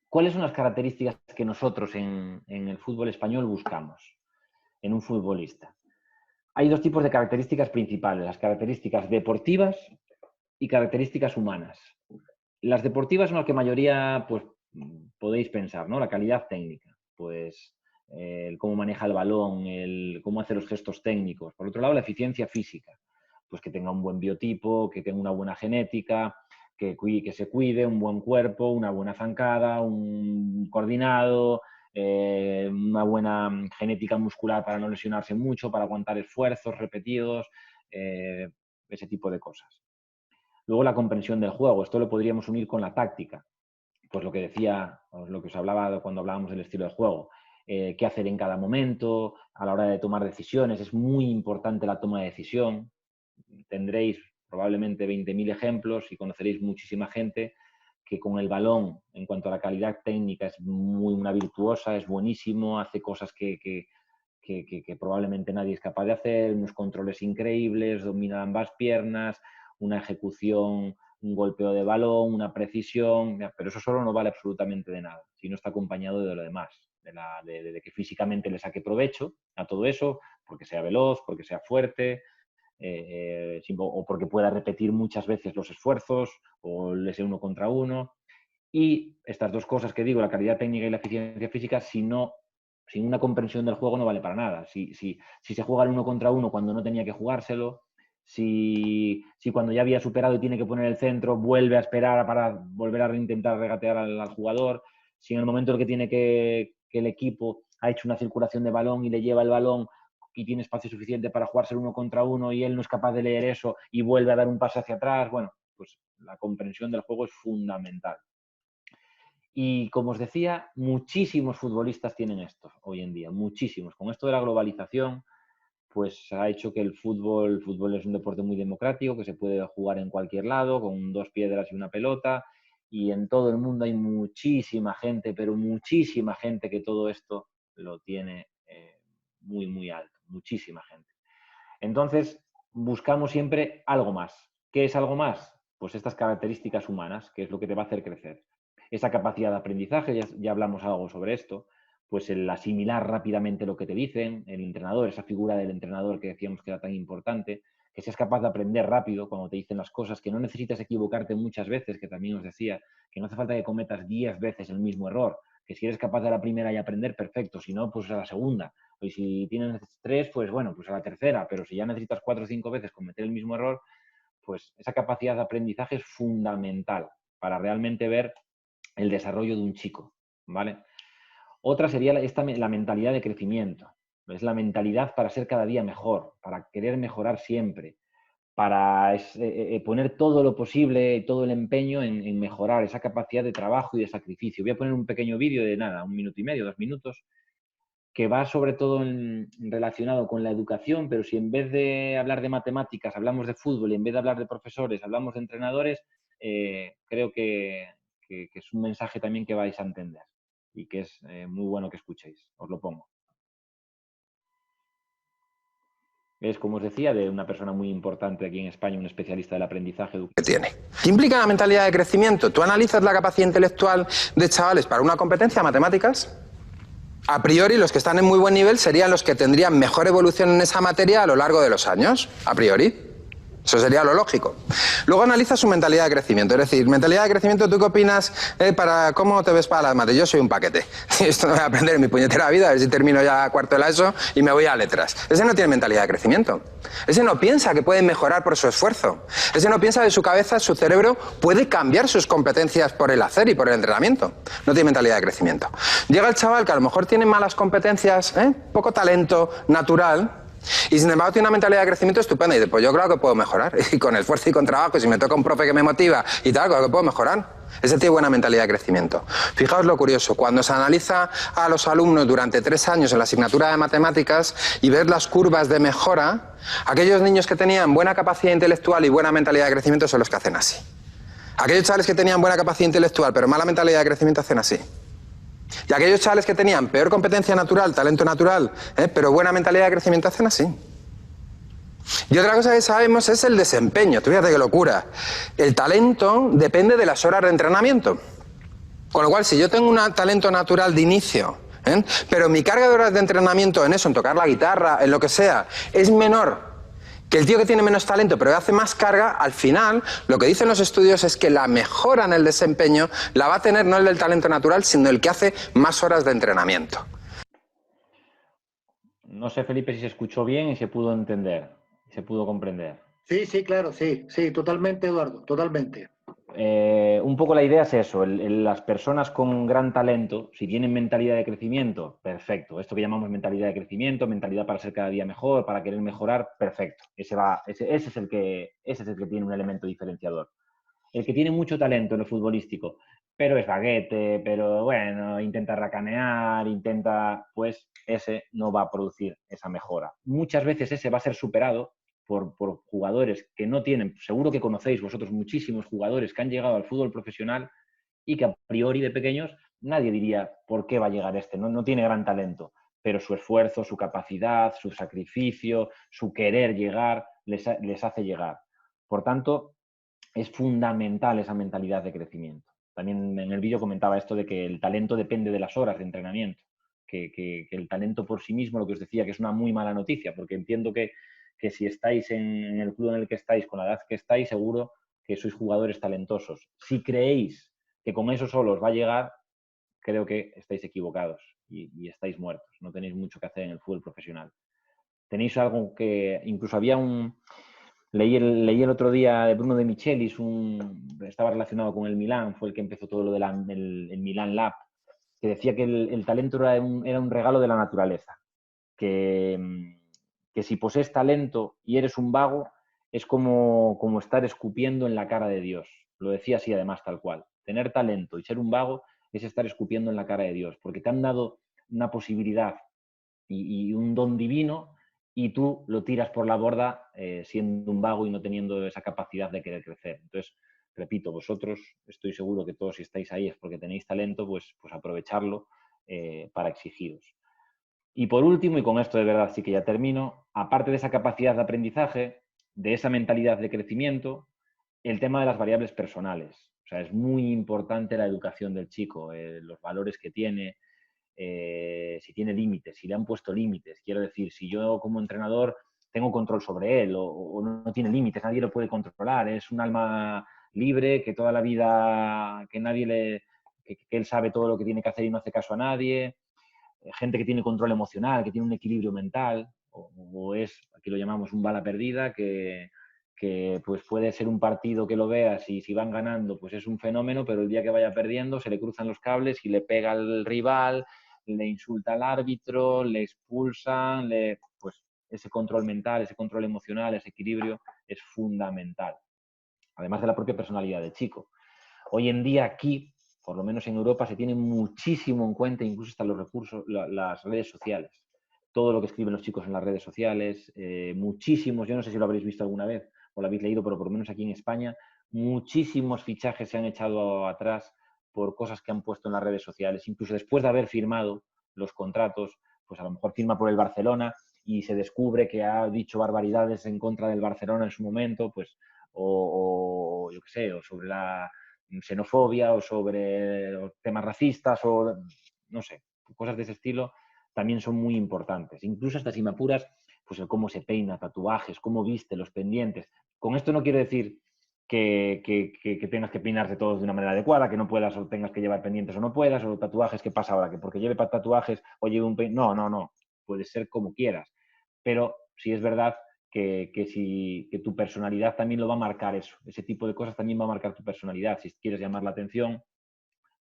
¿Cuáles son las características que nosotros en el fútbol español buscamos en un futbolista? Hay 2 tipos de características principales, las características deportivas y características humanas. Las deportivas son las que mayoría pues, podéis pensar, ¿no? La calidad técnica, pues el cómo maneja el balón, el cómo hace los gestos técnicos. Por otro lado, la eficiencia física, pues que tenga un buen biotipo, que tenga una buena genética, que se cuide, un buen cuerpo, una buena zancada, un coordinado, una buena genética muscular para no lesionarse mucho, para aguantar esfuerzos repetidos, ese tipo de cosas. Luego la comprensión del juego, esto lo podríamos unir con la táctica, pues lo que decía, lo que os hablaba cuando hablábamos del estilo de juego, qué hacer en cada momento, a la hora de tomar decisiones, es muy importante la toma de decisión. Tendréis probablemente 20.000 ejemplos y conoceréis muchísima gente que con el balón, en cuanto a la calidad técnica, es una virtuosa, es buenísimo, hace cosas que probablemente nadie es capaz de hacer, unos controles increíbles, domina ambas piernas, una ejecución un golpeo de balón, una precisión, pero eso solo no vale absolutamente de nada, si no está acompañado de lo demás, de que físicamente le saque provecho a todo eso, porque sea veloz, porque sea fuerte, o porque pueda repetir muchas veces los esfuerzos, o ese 1 contra 1. Y estas dos cosas que digo, la calidad técnica y la eficiencia física, sin una comprensión del juego no vale para nada. Si se juega el 1 contra 1 cuando no tenía que jugárselo, si cuando ya había superado y tiene que poner el centro, vuelve a esperar para volver a intentar regatear al jugador, si en el momento en el que tiene que el equipo ha hecho una circulación de balón y le lleva el balón y tiene espacio suficiente para jugarse el 1 contra 1 y él no es capaz de leer eso y vuelve a dar un paso hacia atrás, bueno, pues la comprensión del juego es fundamental. Y como os decía, muchísimos futbolistas tienen esto hoy en día, muchísimos. Con esto de la globalización, pues ha hecho que el fútbol es un deporte muy democrático, que se puede jugar en cualquier lado, con 2 piedras y una pelota, y en todo el mundo hay muchísima gente, pero muchísima gente que todo esto lo tiene muy, muy alto, muchísima gente. Entonces, buscamos siempre algo más. ¿Qué es algo más? Pues estas características humanas, que es lo que te va a hacer crecer. Esa capacidad de aprendizaje, ya hablamos algo sobre esto, pues el asimilar rápidamente lo que te dicen, el entrenador, esa figura del entrenador que decíamos que era tan importante, que seas capaz de aprender rápido cuando te dicen las cosas, que no necesitas equivocarte muchas veces, que también os decía, que no hace falta que cometas 10 veces el mismo error, que si eres capaz de la primera y aprender, perfecto, si no, pues a la segunda. Y si tienes 3, pues bueno, pues a la tercera, pero si ya necesitas 4 o 5 veces cometer el mismo error, pues esa capacidad de aprendizaje es fundamental para realmente ver el desarrollo de un chico, ¿vale? Otra sería la mentalidad de crecimiento. Es la mentalidad para ser cada día mejor, para querer mejorar siempre, para poner todo lo posible, todo el empeño en mejorar esa capacidad de trabajo y de sacrificio. Voy a poner un pequeño vídeo de nada, 1 minuto y medio, 2 minutos, que va sobre todo relacionado con la educación, pero si en vez de hablar de matemáticas hablamos de fútbol y en vez de hablar de profesores hablamos de entrenadores, creo que es un mensaje también que vais a entender y que es muy bueno que escuchéis. Os lo pongo. Es, como os decía, de una persona muy importante aquí en España, un especialista del aprendizaje. Que tiene. ¿Qué implica la mentalidad de crecimiento? ¿Tú analizas la capacidad intelectual de chavales para una competencia de matemáticas? A priori, los que están en muy buen nivel serían los que tendrían mejor evolución en esa materia a lo largo de los años, a priori. Eso sería lo lógico. Luego analiza su mentalidad de crecimiento. Es decir, mentalidad de crecimiento, ¿tú qué opinas cómo te ves para las mates? Yo soy un paquete. Esto no voy a aprender en mi puñetera vida, a ver si termino ya cuarto de la ESO y me voy a letras. Ese no tiene mentalidad de crecimiento. Ese no piensa que puede mejorar por su esfuerzo. Ese no piensa que su cabeza, su cerebro, puede cambiar sus competencias por el hacer y por el entrenamiento. No tiene mentalidad de crecimiento. Llega el chaval que a lo mejor tiene malas competencias, poco talento natural, y sin embargo tiene una mentalidad de crecimiento estupenda y dice, pues yo creo que puedo mejorar, y con esfuerzo y con trabajo, y si me toca un profe que me motiva y tal, creo que puedo mejorar. Ese tiene buena mentalidad de crecimiento. Fijaos lo curioso, cuando se analiza a los alumnos durante 3 años en la asignatura de matemáticas y ves las curvas de mejora, aquellos niños que tenían buena capacidad intelectual y buena mentalidad de crecimiento son los que hacen así. Aquellos chavales que tenían buena capacidad intelectual pero mala mentalidad de crecimiento hacen así. Y aquellos chavales que tenían peor competencia natural, talento natural, pero buena mentalidad de crecimiento hacen así. Y otra cosa que sabemos es el desempeño. Tú fíjate qué locura. El talento depende de las horas de entrenamiento. Con lo cual, si yo tengo un talento natural de inicio, pero mi carga de horas de entrenamiento en eso, en tocar la guitarra, en lo que sea, es menor que el tío que tiene menos talento pero hace más carga, al final lo que dicen los estudios es que la mejora en el desempeño la va a tener no el del talento natural, sino el que hace más horas de entrenamiento. No sé, Felipe, si se escuchó bien y se pudo entender, se pudo comprender. Sí, sí, claro, sí, totalmente, Eduardo, totalmente. Un poco la idea es eso, las personas con gran talento, si tienen mentalidad de crecimiento, perfecto. Esto que llamamos mentalidad de crecimiento, mentalidad para ser cada día mejor, para querer mejorar, perfecto. Ese es el que tiene un elemento diferenciador. El que tiene mucho talento en lo futbolístico, pero es baguete, pero bueno, intenta racanear, pues ese no va a producir esa mejora. Muchas veces ese va a ser superado por jugadores que no tienen, seguro que conocéis vosotros muchísimos jugadores que han llegado al fútbol profesional y que a priori de pequeños nadie diría por qué va a llegar este, no tiene gran talento, pero su esfuerzo, su capacidad, su sacrificio, su querer llegar, les hace llegar. Por tanto, es fundamental esa mentalidad de crecimiento. También en el vídeo comentaba esto de que el talento depende de las horas de entrenamiento, que el talento por sí mismo, lo que os decía, que es una muy mala noticia, porque entiendo que si estáis en el club en el que estáis, con la edad que estáis, seguro que sois jugadores talentosos. Si creéis que con eso solo os va a llegar, creo que estáis equivocados y estáis muertos. No tenéis mucho que hacer en el fútbol profesional. Tenéis algo que... Incluso había un... Leí el otro día de Bruno De Michelis, estaba relacionado con el Milán, fue el que empezó todo lo del Milán Lab, que decía que el talento era un regalo de la naturaleza. Que si posees talento y eres un vago, es como estar escupiendo en la cara de Dios. Lo decía así además, tal cual. Tener talento y ser un vago es estar escupiendo en la cara de Dios, porque te han dado una posibilidad y un don divino y tú lo tiras por la borda siendo un vago y no teniendo esa capacidad de querer crecer. Entonces, repito, vosotros, estoy seguro que todos si estáis ahí es porque tenéis talento, pues aprovecharlo para exigiros. Y por último, y con esto de verdad sí que ya termino, aparte de esa capacidad de aprendizaje, de esa mentalidad de crecimiento, el tema de las variables personales. O sea, es muy importante la educación del chico, los valores que tiene, si tiene límites, si le han puesto límites. Quiero decir, si yo como entrenador tengo control sobre él o no tiene límites, nadie lo puede controlar, es un alma libre que toda la vida, que nadie que él sabe todo lo que tiene que hacer y no hace caso a nadie, gente que tiene control emocional, que tiene un equilibrio mental, o es, aquí lo llamamos un bala perdida, que pues puede ser un partido que lo veas y si van ganando pues es un fenómeno, pero el día que vaya perdiendo se le cruzan los cables y le pega al rival, le insulta al árbitro, le expulsan, pues ese control mental, ese control emocional, ese equilibrio es fundamental. Además de la propia personalidad del chico. Hoy en día aquí, por lo menos en Europa, se tiene muchísimo en cuenta, incluso hasta los recursos, las redes sociales. Todo lo que escriben los chicos en las redes sociales, muchísimos, yo no sé si lo habréis visto alguna vez o lo habéis leído, pero por lo menos aquí en España, muchísimos fichajes se han echado atrás por cosas que han puesto en las redes sociales. Incluso después de haber firmado los contratos, pues a lo mejor firma por el Barcelona y se descubre que ha dicho barbaridades en contra del Barcelona en su momento, pues, o yo qué sé, o sobre la xenofobia o sobre temas racistas o no sé, cosas de ese estilo también son muy importantes. Incluso hasta si me apuras, pues el cómo se peina, tatuajes, cómo viste, los pendientes. Con esto no quiero decir que tengas que peinarte todos de una manera adecuada, que no puedas o tengas que llevar pendientes o no puedas, o tatuajes, ¿qué pasa ahora? Que porque lleve tatuajes o lleve un peine... No. Puede ser como quieras. Pero sí es verdad que tu personalidad también lo va a marcar eso. Ese tipo de cosas también va a marcar tu personalidad. Si quieres llamar la atención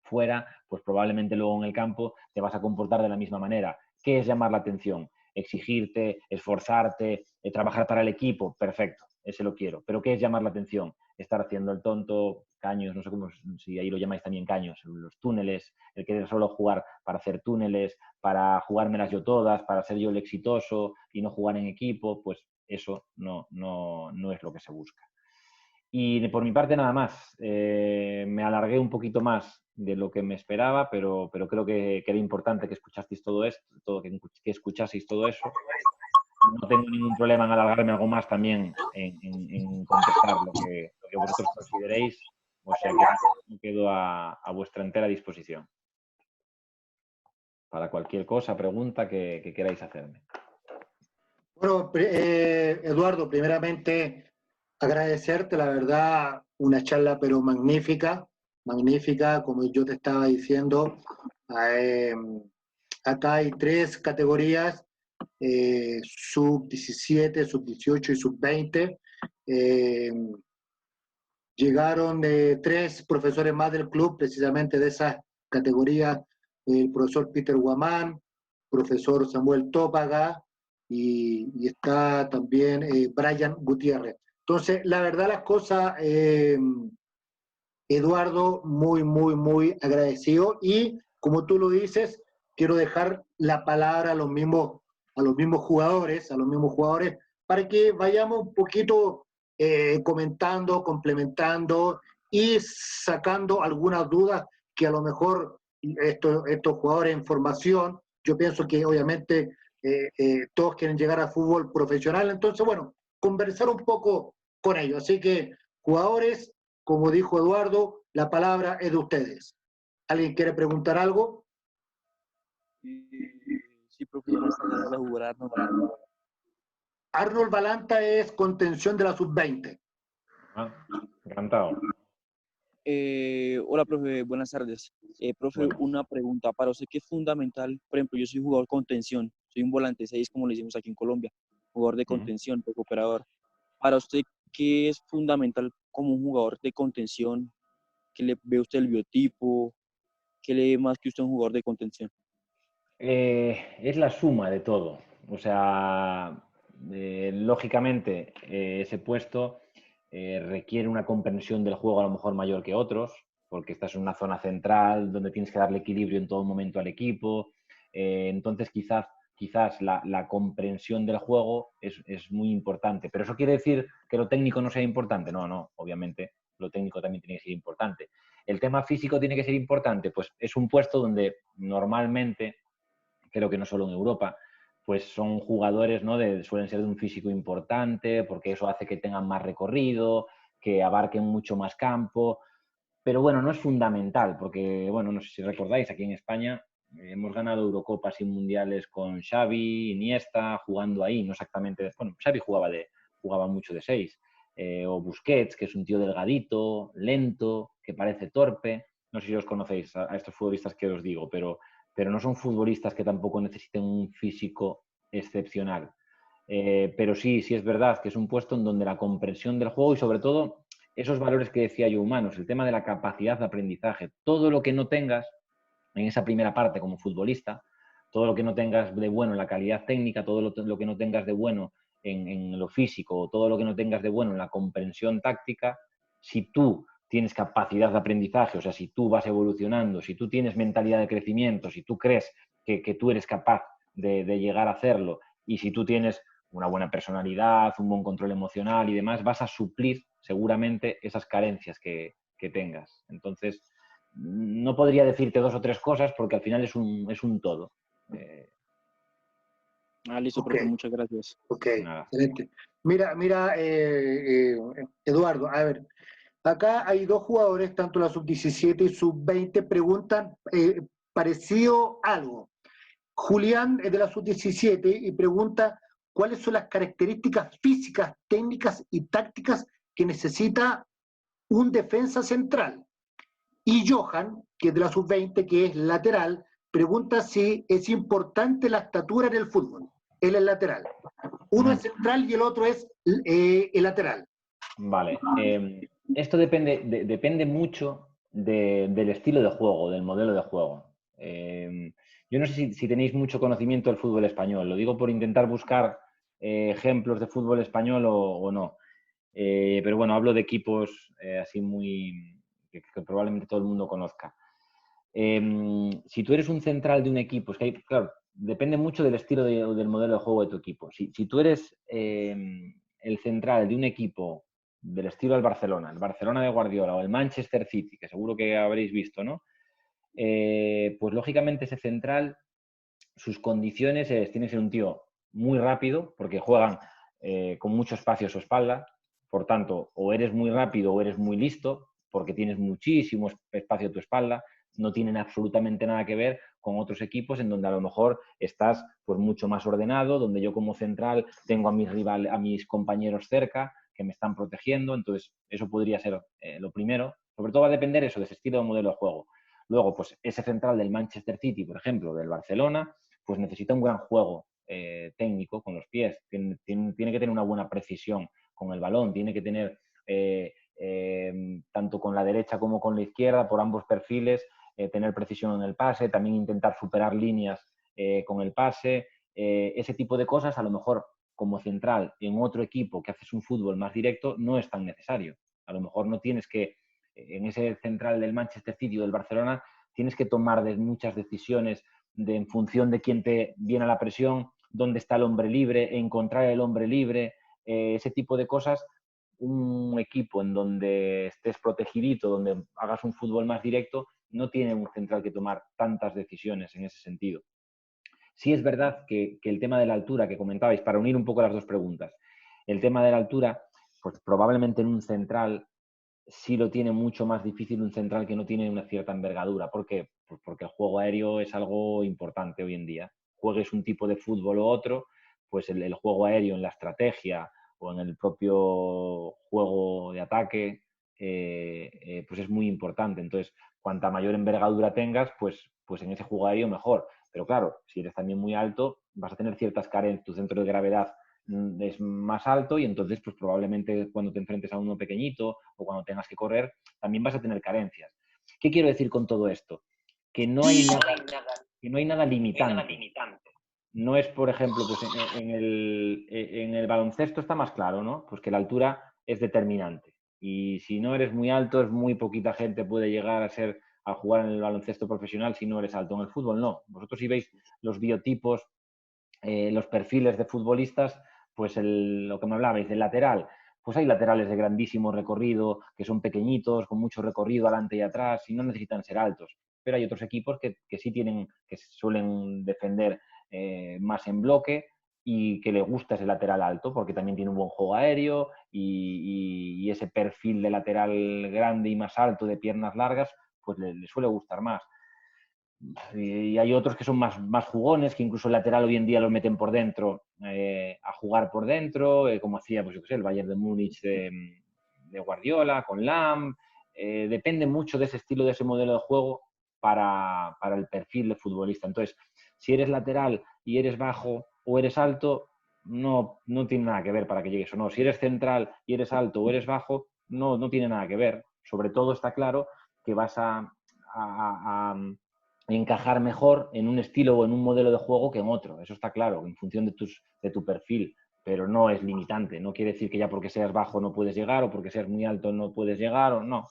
fuera, pues probablemente luego en el campo te vas a comportar de la misma manera. ¿Qué es llamar la atención? Exigirte, esforzarte, trabajar para el equipo, perfecto, ese lo quiero. Pero ¿qué es llamar la atención? Estar haciendo el tonto, caños, no sé cómo, si ahí lo llamáis también caños, los túneles, el querer solo jugar para hacer túneles, para jugármelas yo todas, para ser yo el exitoso y no jugar en equipo, pues eso no es lo que se busca. Y por mi parte nada más. Me alargué un poquito más de lo que me esperaba, pero creo que era importante que escuchasteis todo esto, que escuchaseis todo eso. No tengo ningún problema en alargarme algo más también en contestar lo que vosotros consideréis. O sea que me quedo a vuestra entera disposición para cualquier cosa, pregunta que queráis hacerme. Bueno, Eduardo, primeramente agradecerte, la verdad, una charla pero magnífica, como yo te estaba diciendo. Acá hay 3 categorías, sub-17, sub-18 y sub-20. Llegaron 3 profesores más del club, precisamente de esas categorías, el profesor Peter Guamán, profesor Samuel Tópaga, y está también Brian Gutiérrez. Entonces, la verdad las cosas, Eduardo, muy agradecido, y como tú lo dices, quiero dejar la palabra a los mismos jugadores, para que vayamos un poquito comentando, complementando y sacando algunas dudas que a lo mejor estos jugadores en formación, yo pienso que obviamente todos quieren llegar al fútbol profesional, entonces bueno, conversar un poco con ellos. Así que jugadores, como dijo Eduardo, la palabra es de ustedes. ¿Alguien quiere preguntar algo? Sí, profe, ya no están ganas de jugar Arnold. Arnold Balanta es contención de la sub-20. Encantado. Hola, profe, buenas tardes. Profe, Bueno. una pregunta. Para usted, ¿qué es fundamental? Por ejemplo, yo soy jugador contención, soy un volante 6, como le decimos aquí en Colombia, jugador de contención, recuperador. Para usted, ¿qué es fundamental como un jugador de contención? ¿Qué le ve usted el biotipo? ¿Qué le ve más que usted un jugador de contención? Es la suma de todo. O sea, lógicamente, ese puesto requiere una comprensión del juego a lo mejor mayor que otros, porque estás en una zona central donde tienes que darle equilibrio en todo momento al equipo. Entonces, quizás la comprensión del juego es muy importante. Pero eso quiere decir que lo técnico no sea importante. No, no, obviamente lo técnico también tiene que ser importante. ¿El tema físico tiene que ser importante? Pues es un puesto donde normalmente, creo que no solo en Europa, pues son jugadores, ¿no? Suelen ser de un físico importante, porque eso hace que tengan más recorrido, que abarquen mucho más campo. Pero bueno, no es fundamental, porque, bueno, no sé si recordáis, aquí en España hemos ganado Eurocopas y Mundiales con Xavi, Iniesta, jugando ahí, no exactamente. Bueno, Xavi jugaba mucho de 6. O Busquets, que es un tío delgadito, lento, que parece torpe. No sé si os conocéis a estos futbolistas que os digo, pero no son futbolistas que tampoco necesiten un físico excepcional. Pero sí es verdad que es un puesto en donde la comprensión del juego y sobre todo esos valores que decía yo humanos, el tema de la capacidad de aprendizaje, todo lo que no tengas en esa primera parte como futbolista, todo lo que no tengas de bueno en la calidad técnica, todo lo que no tengas de bueno en lo físico, todo lo que no tengas de bueno en la comprensión táctica, si tú tienes capacidad de aprendizaje, o sea, si tú vas evolucionando, si tú tienes mentalidad de crecimiento, si tú crees que tú eres capaz de llegar a hacerlo y si tú tienes una buena personalidad, un buen control emocional y demás, vas a suplir seguramente esas carencias que tengas. Entonces, no podría decirte 2 o 3 cosas porque al final es un todo. Listo, Ok, profe, muchas gracias. ok, Nada. excelente. Mira, Eduardo, a ver, acá hay dos jugadores, tanto la sub-17 y sub-20, preguntan parecido algo. Julián es de la sub-17 y pregunta cuáles son las características físicas, técnicas y tácticas que necesita un defensa central. Y Johan, que es de la sub-20, que es lateral, pregunta si es importante la estatura en el fútbol. Él es lateral. Uno es central y el otro es el lateral. Vale. Esto depende mucho del estilo de juego, del modelo de juego. Yo no sé si tenéis mucho conocimiento del fútbol español. Lo digo por intentar buscar ejemplos de fútbol español o no. Pero bueno, hablo de equipos así muy que probablemente todo el mundo conozca. Si tú eres un central de un equipo, es que hay, claro, depende mucho del estilo del modelo de juego de tu equipo. Si tú eres el central de un equipo del estilo del Barcelona, el Barcelona de Guardiola o el Manchester City, que seguro que habréis visto, ¿no? Pues lógicamente ese central, sus condiciones tiene que ser un tío muy rápido, porque juegan con mucho espacio a su espalda, por tanto, o eres muy rápido o eres muy listo, porque tienes muchísimo espacio a tu espalda, no tienen absolutamente nada que ver con otros equipos en donde a lo mejor estás pues mucho más ordenado, donde yo como central tengo a mis compañeros cerca que me están protegiendo, entonces eso podría ser lo primero. Sobre todo va a depender eso de ese estilo de modelo de juego. Luego, pues ese central del Manchester City, por ejemplo, del Barcelona, pues necesita un gran juego técnico con los pies, tiene que tener una buena precisión con el balón, tiene que tener tanto con la derecha como con la izquierda, por ambos perfiles, tener precisión en el pase, también intentar superar líneas con el pase, ese tipo de cosas a lo mejor como central en otro equipo que haces un fútbol más directo no es tan necesario. A lo mejor no tienes que, en ese central del Manchester City o del Barcelona, tienes que tomar muchas decisiones en función de quién te viene a la presión, dónde está el hombre libre, encontrar el hombre libre, ese tipo de cosas. Un equipo en donde estés protegidito, donde hagas un fútbol más directo, no tiene un central que tomar tantas decisiones en ese sentido. Sí es verdad que el tema de la altura que comentabais, para unir un poco las dos preguntas, el tema de la altura, pues probablemente en un central sí lo tiene mucho más difícil un central que no tiene una cierta envergadura. ¿Por qué? Pues porque el juego aéreo es algo importante hoy en día. Juegues un tipo de fútbol o otro, pues el juego aéreo en la estrategia o en el propio juego de ataque, pues es muy importante. Entonces, cuanta mayor envergadura tengas, pues en ese juego aéreo mejor. Pero claro, si eres también muy alto, vas a tener ciertas carencias. Tu centro de gravedad es más alto y entonces pues probablemente cuando te enfrentes a uno pequeñito o cuando tengas que correr también vas a tener carencias. ¿Qué quiero decir con todo esto? Que no hay nada limitante. No es, por ejemplo, pues en el baloncesto está más claro, ¿no? Pues que la altura es determinante. Y si no eres muy alto, es muy poquita gente puede llegar a jugar en el baloncesto profesional si no eres alto. En el fútbol no. Vosotros si veis los biotipos, los perfiles de futbolistas, pues lo que me hablabais del lateral, pues hay laterales de grandísimo recorrido, que son pequeñitos, con mucho recorrido adelante y atrás, y no necesitan ser altos. Pero hay otros equipos que sí tienen, que suelen defender más en bloque y que le gusta ese lateral alto, porque también tiene un buen juego aéreo y ese perfil de lateral grande y más alto, de piernas largas, pues le suele gustar más. Y hay otros que son más jugones, que incluso el lateral hoy en día lo meten por dentro, a jugar por dentro, como hacía pues, yo qué sé, el Bayern de Múnich de Guardiola, con Lam. Depende mucho de ese estilo, de ese modelo de juego para el perfil de futbolista. Entonces, si eres lateral y eres bajo o eres alto, no tiene nada que ver para que llegues o no. Si eres central y eres alto o eres bajo, no tiene nada que ver. Sobre todo está claro que vas a encajar mejor en un estilo o en un modelo de juego que en otro. Eso está claro, en función de tu perfil, pero no es limitante. No quiere decir que ya porque seas bajo no puedes llegar o porque seas muy alto no puedes llegar o no,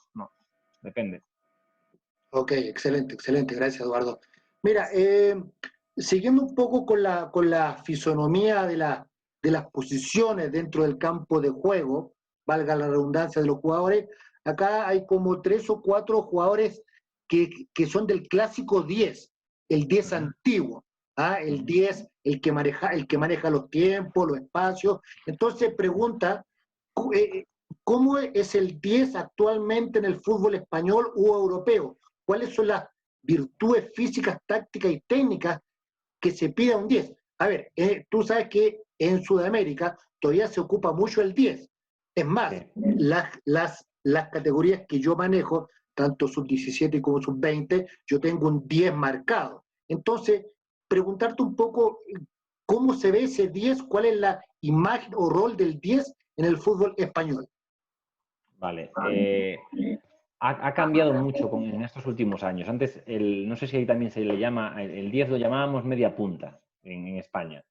depende. Ok, excelente, excelente, gracias Eduardo. Mira, siguiendo un poco con la fisonomía de las posiciones dentro del campo de juego, valga la redundancia de los jugadores, acá hay como 3 o 4 jugadores que son del clásico 10, el 10 antiguo, ¿ah? El 10, el que maneja los tiempos, los espacios. Entonces pregunta, ¿cómo es el 10 actualmente en el fútbol español u europeo? ¿Cuáles son las virtudes físicas, tácticas y técnicas que se pide a un 10? A ver, tú sabes que en Sudamérica todavía se ocupa mucho el 10. Es más, sí, las categorías que yo manejo, tanto sub-17 como sub-20, yo tengo un 10 marcado. Entonces, preguntarte un poco cómo se ve ese 10, cuál es la imagen o rol del 10 en el fútbol español. Vale. Ha cambiado mucho en estos últimos años. Antes, no sé si ahí también se le llama, el 10 lo llamábamos media punta en España,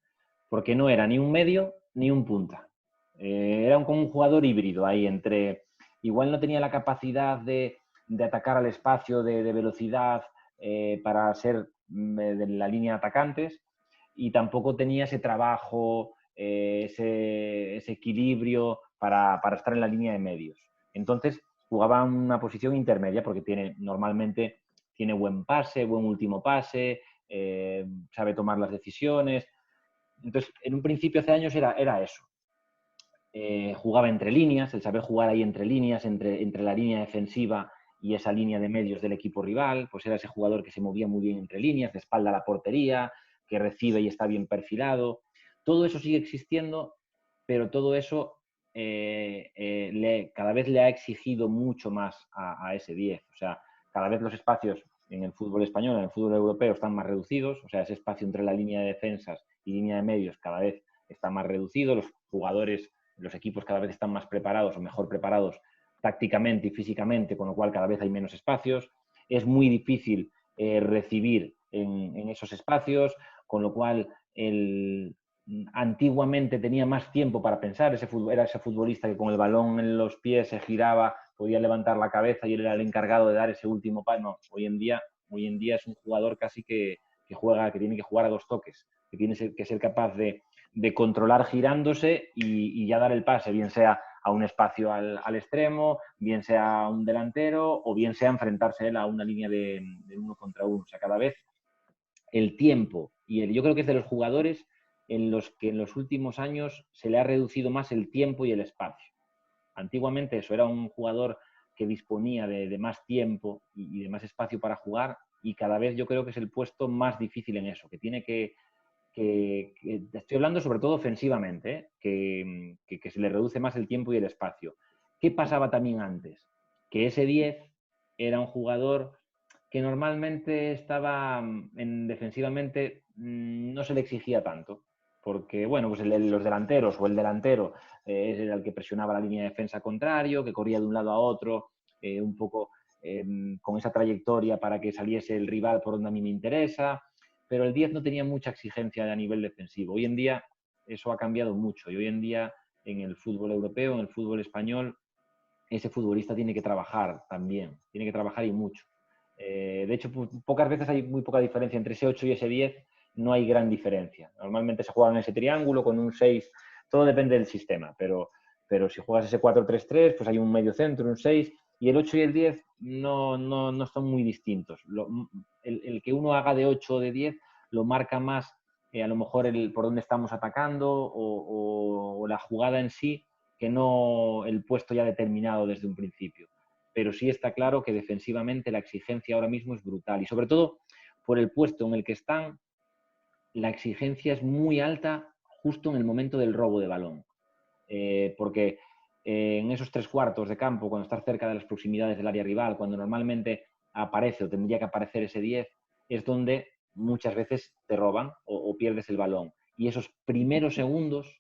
porque no era ni un medio ni un punta. Era como un jugador híbrido ahí entre, igual no tenía la capacidad de atacar al espacio de velocidad para ser de la línea de atacantes y tampoco tenía ese trabajo, ese equilibrio para estar en la línea de medios. Entonces, jugaba en una posición intermedia porque normalmente tiene buen pase, buen último pase, sabe tomar las decisiones. Entonces, en un principio hace años era eso. Jugaba entre líneas, el saber jugar ahí entre líneas, entre la línea defensiva y esa línea de medios del equipo rival, pues era ese jugador que se movía muy bien entre líneas, de espalda a la portería, que recibe y está bien perfilado. Todo eso sigue existiendo, pero todo eso cada vez le ha exigido mucho más a ese 10. O sea, cada vez los espacios en el fútbol español, en el fútbol europeo, están más reducidos. O sea, ese espacio entre la línea de defensas y línea de medios cada vez está más reducido. Los jugadores, los equipos cada vez están más preparados o mejor preparados tácticamente y físicamente, con lo cual cada vez hay menos espacios. Es muy difícil recibir en esos espacios, con lo cual antiguamente tenía más tiempo para pensar, era ese futbolista que con el balón en los pies se giraba, podía levantar la cabeza y él era el encargado de dar ese último paso. No, hoy en día es un jugador casi que tiene que jugar a 2 toques, que tiene que ser capaz de controlar girándose y ya dar el pase, bien sea a un espacio al extremo, bien sea a un delantero o bien sea enfrentarse él a una línea de 1 contra 1. O sea, cada vez el tiempo yo creo que es de los jugadores en los que en los últimos años se le ha reducido más el tiempo y el espacio. Antiguamente eso era un jugador que disponía de más tiempo y de más espacio para jugar, y cada vez yo creo que es el puesto más difícil en eso, que tiene que estoy hablando sobre todo ofensivamente, que se le reduce más el tiempo y el espacio. ¿Qué pasaba también antes? Que ese 10 era un jugador que normalmente estaba defensivamente, no se le exigía tanto, porque bueno, pues los delanteros o el delantero era el que presionaba la línea de defensa contrario, que corría de un lado a otro, un poco con esa trayectoria para que saliese el rival por donde a mí me interesa, pero el 10 no tenía mucha exigencia a nivel defensivo. Hoy en día eso ha cambiado mucho, y hoy en día en el fútbol europeo, en el fútbol español, ese futbolista tiene que trabajar también, tiene que trabajar y mucho. De hecho, pocas veces hay muy poca diferencia entre ese 8 y ese 10, no hay gran diferencia. Normalmente se juega en ese triángulo con un 6, todo depende del sistema, pero si juegas ese 4-3-3, pues hay un medio centro, un 6, y el 8 y el 10 no son muy distintos. El que uno haga de 8 o de 10 lo marca más a lo mejor por dónde estamos atacando o la jugada en sí, que no el puesto ya determinado desde un principio. Pero sí está claro que defensivamente la exigencia ahora mismo es brutal, y sobre todo por el puesto en el que están, la exigencia es muy alta justo en el momento del robo de balón. Porque en esos 3/4 de campo, cuando estás cerca de las proximidades del área rival, cuando normalmente aparece o tendría que aparecer ese 10, es donde muchas veces te roban o pierdes el balón. Y esos primeros segundos,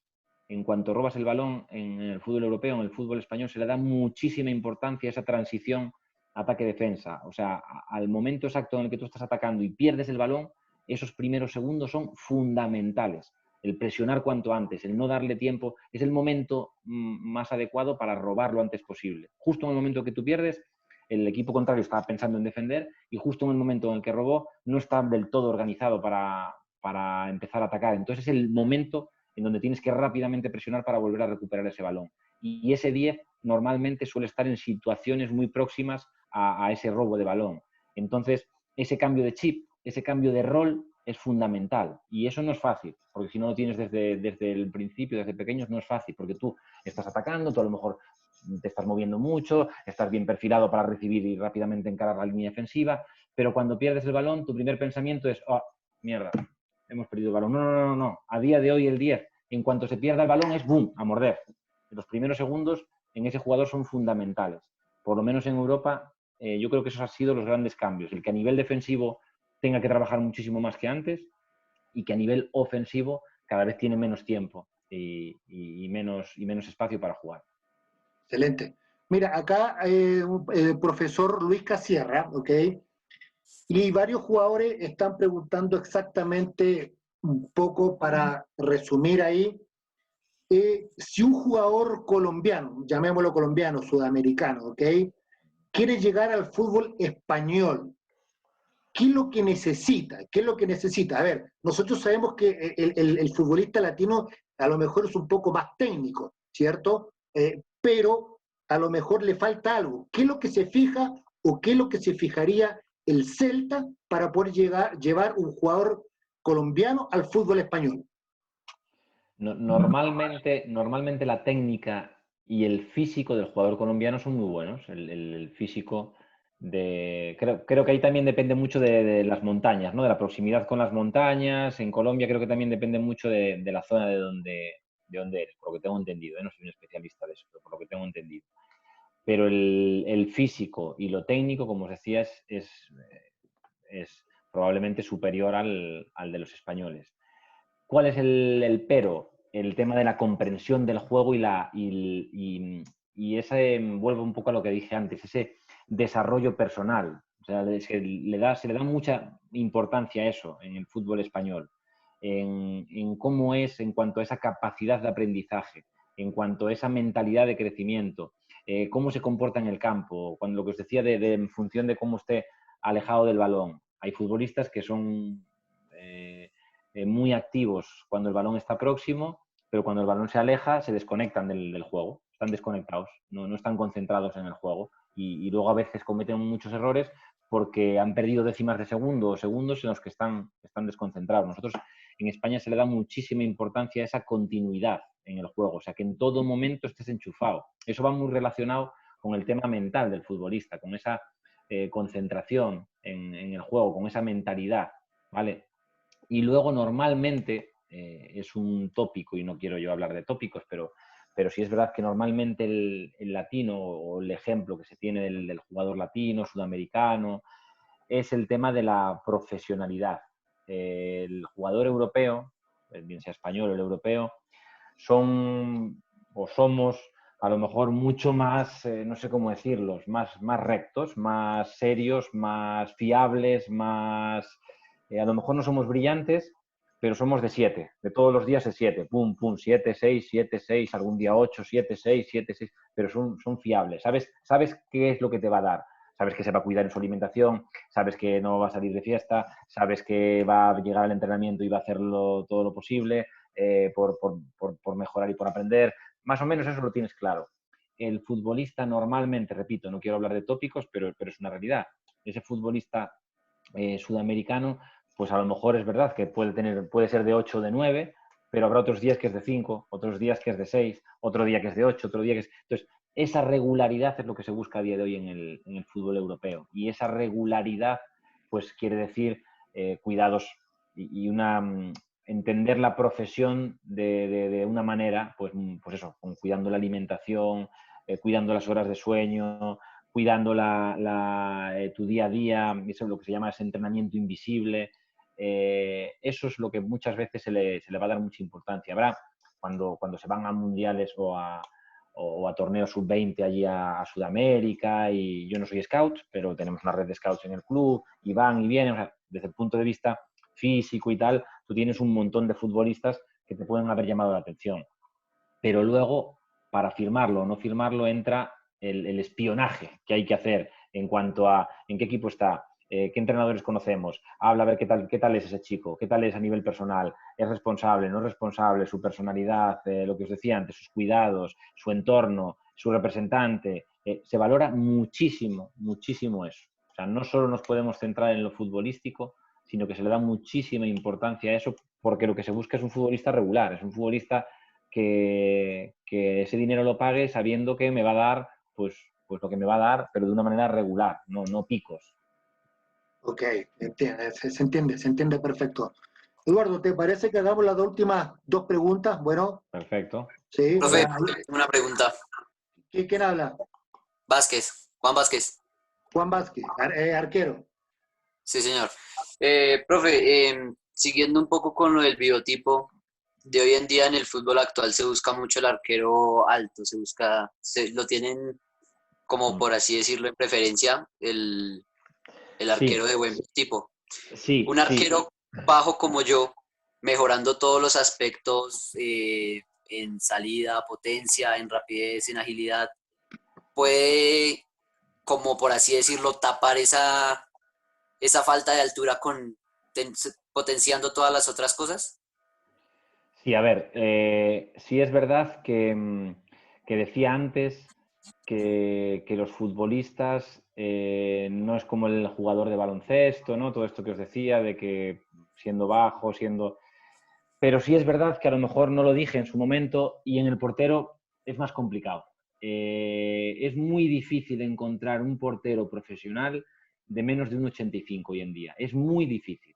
en cuanto robas el balón en el fútbol europeo, en el fútbol español, se le da muchísima importancia a esa transición ataque-defensa. O sea, al momento exacto en el que tú estás atacando y pierdes el balón, esos primeros segundos son fundamentales. El presionar cuanto antes, el no darle tiempo, es el momento más adecuado para robar lo antes posible. Justo en el momento que tú pierdes, el equipo contrario está pensando en defender, y justo en el momento en el que robó no está del todo organizado para empezar a atacar. Entonces es el momento en donde tienes que rápidamente presionar para volver a recuperar ese balón. Y ese 10 normalmente suele estar en situaciones muy próximas a ese robo de balón. Entonces, ese cambio de chip, ese cambio de rol es fundamental, y eso no es fácil, porque si no lo tienes desde el principio, desde pequeños, no es fácil, porque tú estás atacando, tú a lo mejor te estás moviendo mucho, estás bien perfilado para recibir y rápidamente encarar la línea defensiva, pero cuando pierdes el balón, tu primer pensamiento es, oh, mierda, hemos perdido el balón. No. A día de hoy el 10, en cuanto se pierda el balón, es boom, a morder. Los primeros segundos en ese jugador son fundamentales. Por lo menos en Europa, yo creo que esos han sido los grandes cambios. El que a nivel defensivo tenga que trabajar muchísimo más que antes, y que a nivel ofensivo cada vez tiene menos tiempo y menos espacio para jugar. Excelente. Mira, acá el profesor Luis Casierra, ¿ok? Y varios jugadores están preguntando exactamente, un poco para resumir ahí, si un jugador colombiano, llamémoslo colombiano, sudamericano, ¿ok? Quiere llegar al fútbol español, ¿qué es lo que necesita? ¿Qué es lo que necesita? A ver, nosotros sabemos que el futbolista latino a lo mejor es un poco más técnico, ¿cierto? Pero a lo mejor le falta algo. ¿Qué es lo que se fija o qué es lo que se fijaría el Celta para poder llevar un jugador colombiano al fútbol español? Normalmente la técnica y el físico del jugador colombiano son muy buenos. El físico creo que ahí también depende mucho de las montañas, ¿no? De la proximidad con las montañas. En Colombia creo que también depende mucho de la zona de donde eres, por lo que tengo entendido, ¿eh? No soy un especialista de eso, pero por lo que tengo entendido. Pero el físico y lo técnico, como os decía, es probablemente superior al de los españoles. ¿Cuál es el pero? El tema de la comprensión del juego y ese, vuelvo un poco a lo que dije antes, ese desarrollo personal. O sea, se le da mucha importancia a eso en el fútbol español, en cómo es en cuanto a esa capacidad de aprendizaje, en cuanto a esa mentalidad de crecimiento, cómo se comporta en el campo, cuando lo que os decía en función de cómo esté alejado del balón. Hay futbolistas que son muy activos cuando el balón está próximo, pero cuando el balón se aleja se desconectan del juego, están desconectados, no están concentrados en el juego, y luego a veces cometen muchos errores porque han perdido décimas de segundo o segundos en los que están desconcentrados. Nosotros en España se le da muchísima importancia a esa continuidad en el juego, o sea, que en todo momento estés enchufado. Eso va muy relacionado con el tema mental del futbolista, con esa concentración en el juego, con esa mentalidad, ¿vale? Y luego normalmente, es un tópico, y no quiero yo hablar de tópicos, pero sí es verdad que normalmente el latino, o el ejemplo que se tiene del jugador latino, sudamericano, es el tema de la profesionalidad. El jugador europeo, bien sea español o el europeo, son o somos a lo mejor mucho más, no sé cómo decirlos, más rectos, más serios, más fiables, más... a lo mejor no somos brillantes, pero somos de 7, de todos los días de 7, pum, pum, 7, 6, 7, 6, algún día 8, 7, 6, 7, 6, pero son fiables. ¿Sabes qué es lo que te va a dar? Sabes que se va a cuidar en su alimentación, sabes que no va a salir de fiesta, sabes que va a llegar al entrenamiento y va a hacerlo todo lo posible por mejorar y por aprender. Más o menos eso lo tienes claro. El futbolista normalmente, repito, no quiero hablar de tópicos, pero es una realidad. Ese futbolista sudamericano, pues a lo mejor es verdad que puede ser de 8 o de 9, pero habrá otros días que es de 5, otros días que es de 6, otro día que es de 8, otro día que es... Entonces, esa regularidad es lo que se busca a día de hoy en el fútbol europeo. Y esa regularidad, pues quiere decir cuidados y entender la profesión de una manera, pues eso, cuidando la alimentación, cuidando las horas de sueño, cuidando tu día a día, eso es lo que se llama ese entrenamiento invisible. Eso es lo que muchas veces se le va a dar mucha importancia. Habrá, cuando se van a mundiales o a torneos sub-20 allí a Sudamérica, y yo no soy scout, pero tenemos una red de scouts en el club, y van y vienen, o sea, desde el punto de vista físico y tal, tú tienes un montón de futbolistas que te pueden haber llamado la atención. Pero luego, para firmarlo o no firmarlo, entra el espionaje que hay que hacer en cuanto a en qué equipo está, qué entrenadores conocemos, habla a ver qué tal es ese chico, qué tal es a nivel personal, es responsable, no es responsable, su personalidad, lo que os decía antes, sus cuidados, su entorno, su representante. Se valora muchísimo, muchísimo eso. O sea, no solo nos podemos centrar en lo futbolístico, sino que se le da muchísima importancia a eso, porque lo que se busca es un futbolista regular, es un futbolista que ese dinero lo pague sabiendo que me va a dar pues lo que me va a dar, pero de una manera regular, no picos. Ok, se entiende perfecto. Eduardo, ¿te parece que hagamos las últimas dos preguntas? Bueno. Perfecto. Sí. Profe, una pregunta. ¿Quién habla? Vázquez, Juan Vázquez. Juan Vázquez, arquero. Sí, señor. Profe, siguiendo un poco con lo del biotipo, de hoy en día en el fútbol actual se busca mucho el arquero alto, lo tienen como por así decirlo en preferencia, el arquero de buen tipo. Sí, Un arquero bajo como yo, mejorando todos los aspectos en salida, potencia, en rapidez, en agilidad, puede, como por así decirlo, tapar esa falta de altura potenciando todas las otras cosas. Sí, a ver, sí es verdad que decía antes que los futbolistas no es como el jugador de baloncesto, ¿no? Todo esto que os decía de que siendo bajo, Pero sí es verdad que a lo mejor no lo dije en su momento, y en el portero es más complicado. Es muy difícil encontrar un portero profesional de menos de un 85 hoy en día. Es muy difícil.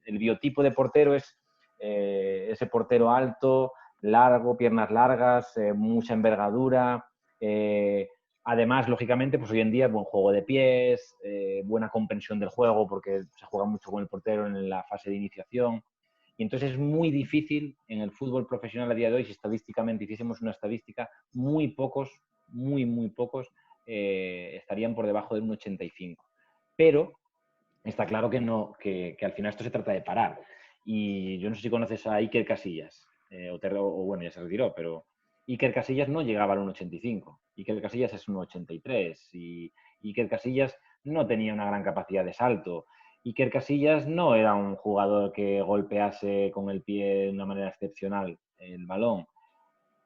El biotipo de portero es ese portero alto, largo, piernas largas, mucha envergadura. Además, lógicamente, pues hoy en día buen juego de pies, buena comprensión del juego, porque se juega mucho con el portero en la fase de iniciación. Y entonces es muy difícil en el fútbol profesional a día de hoy, si estadísticamente hiciésemos una estadística, muy pocos estarían por debajo de un 85. Pero está claro que al final esto se trata de parar. Y yo no sé si conoces a Iker Casillas, o bueno, ya se retiró, pero Iker Casillas no llegaba al 1,85. Iker Casillas es un 1,83 y Iker Casillas no tenía una gran capacidad de salto. Iker Casillas no era un jugador que golpease con el pie de una manera excepcional el balón,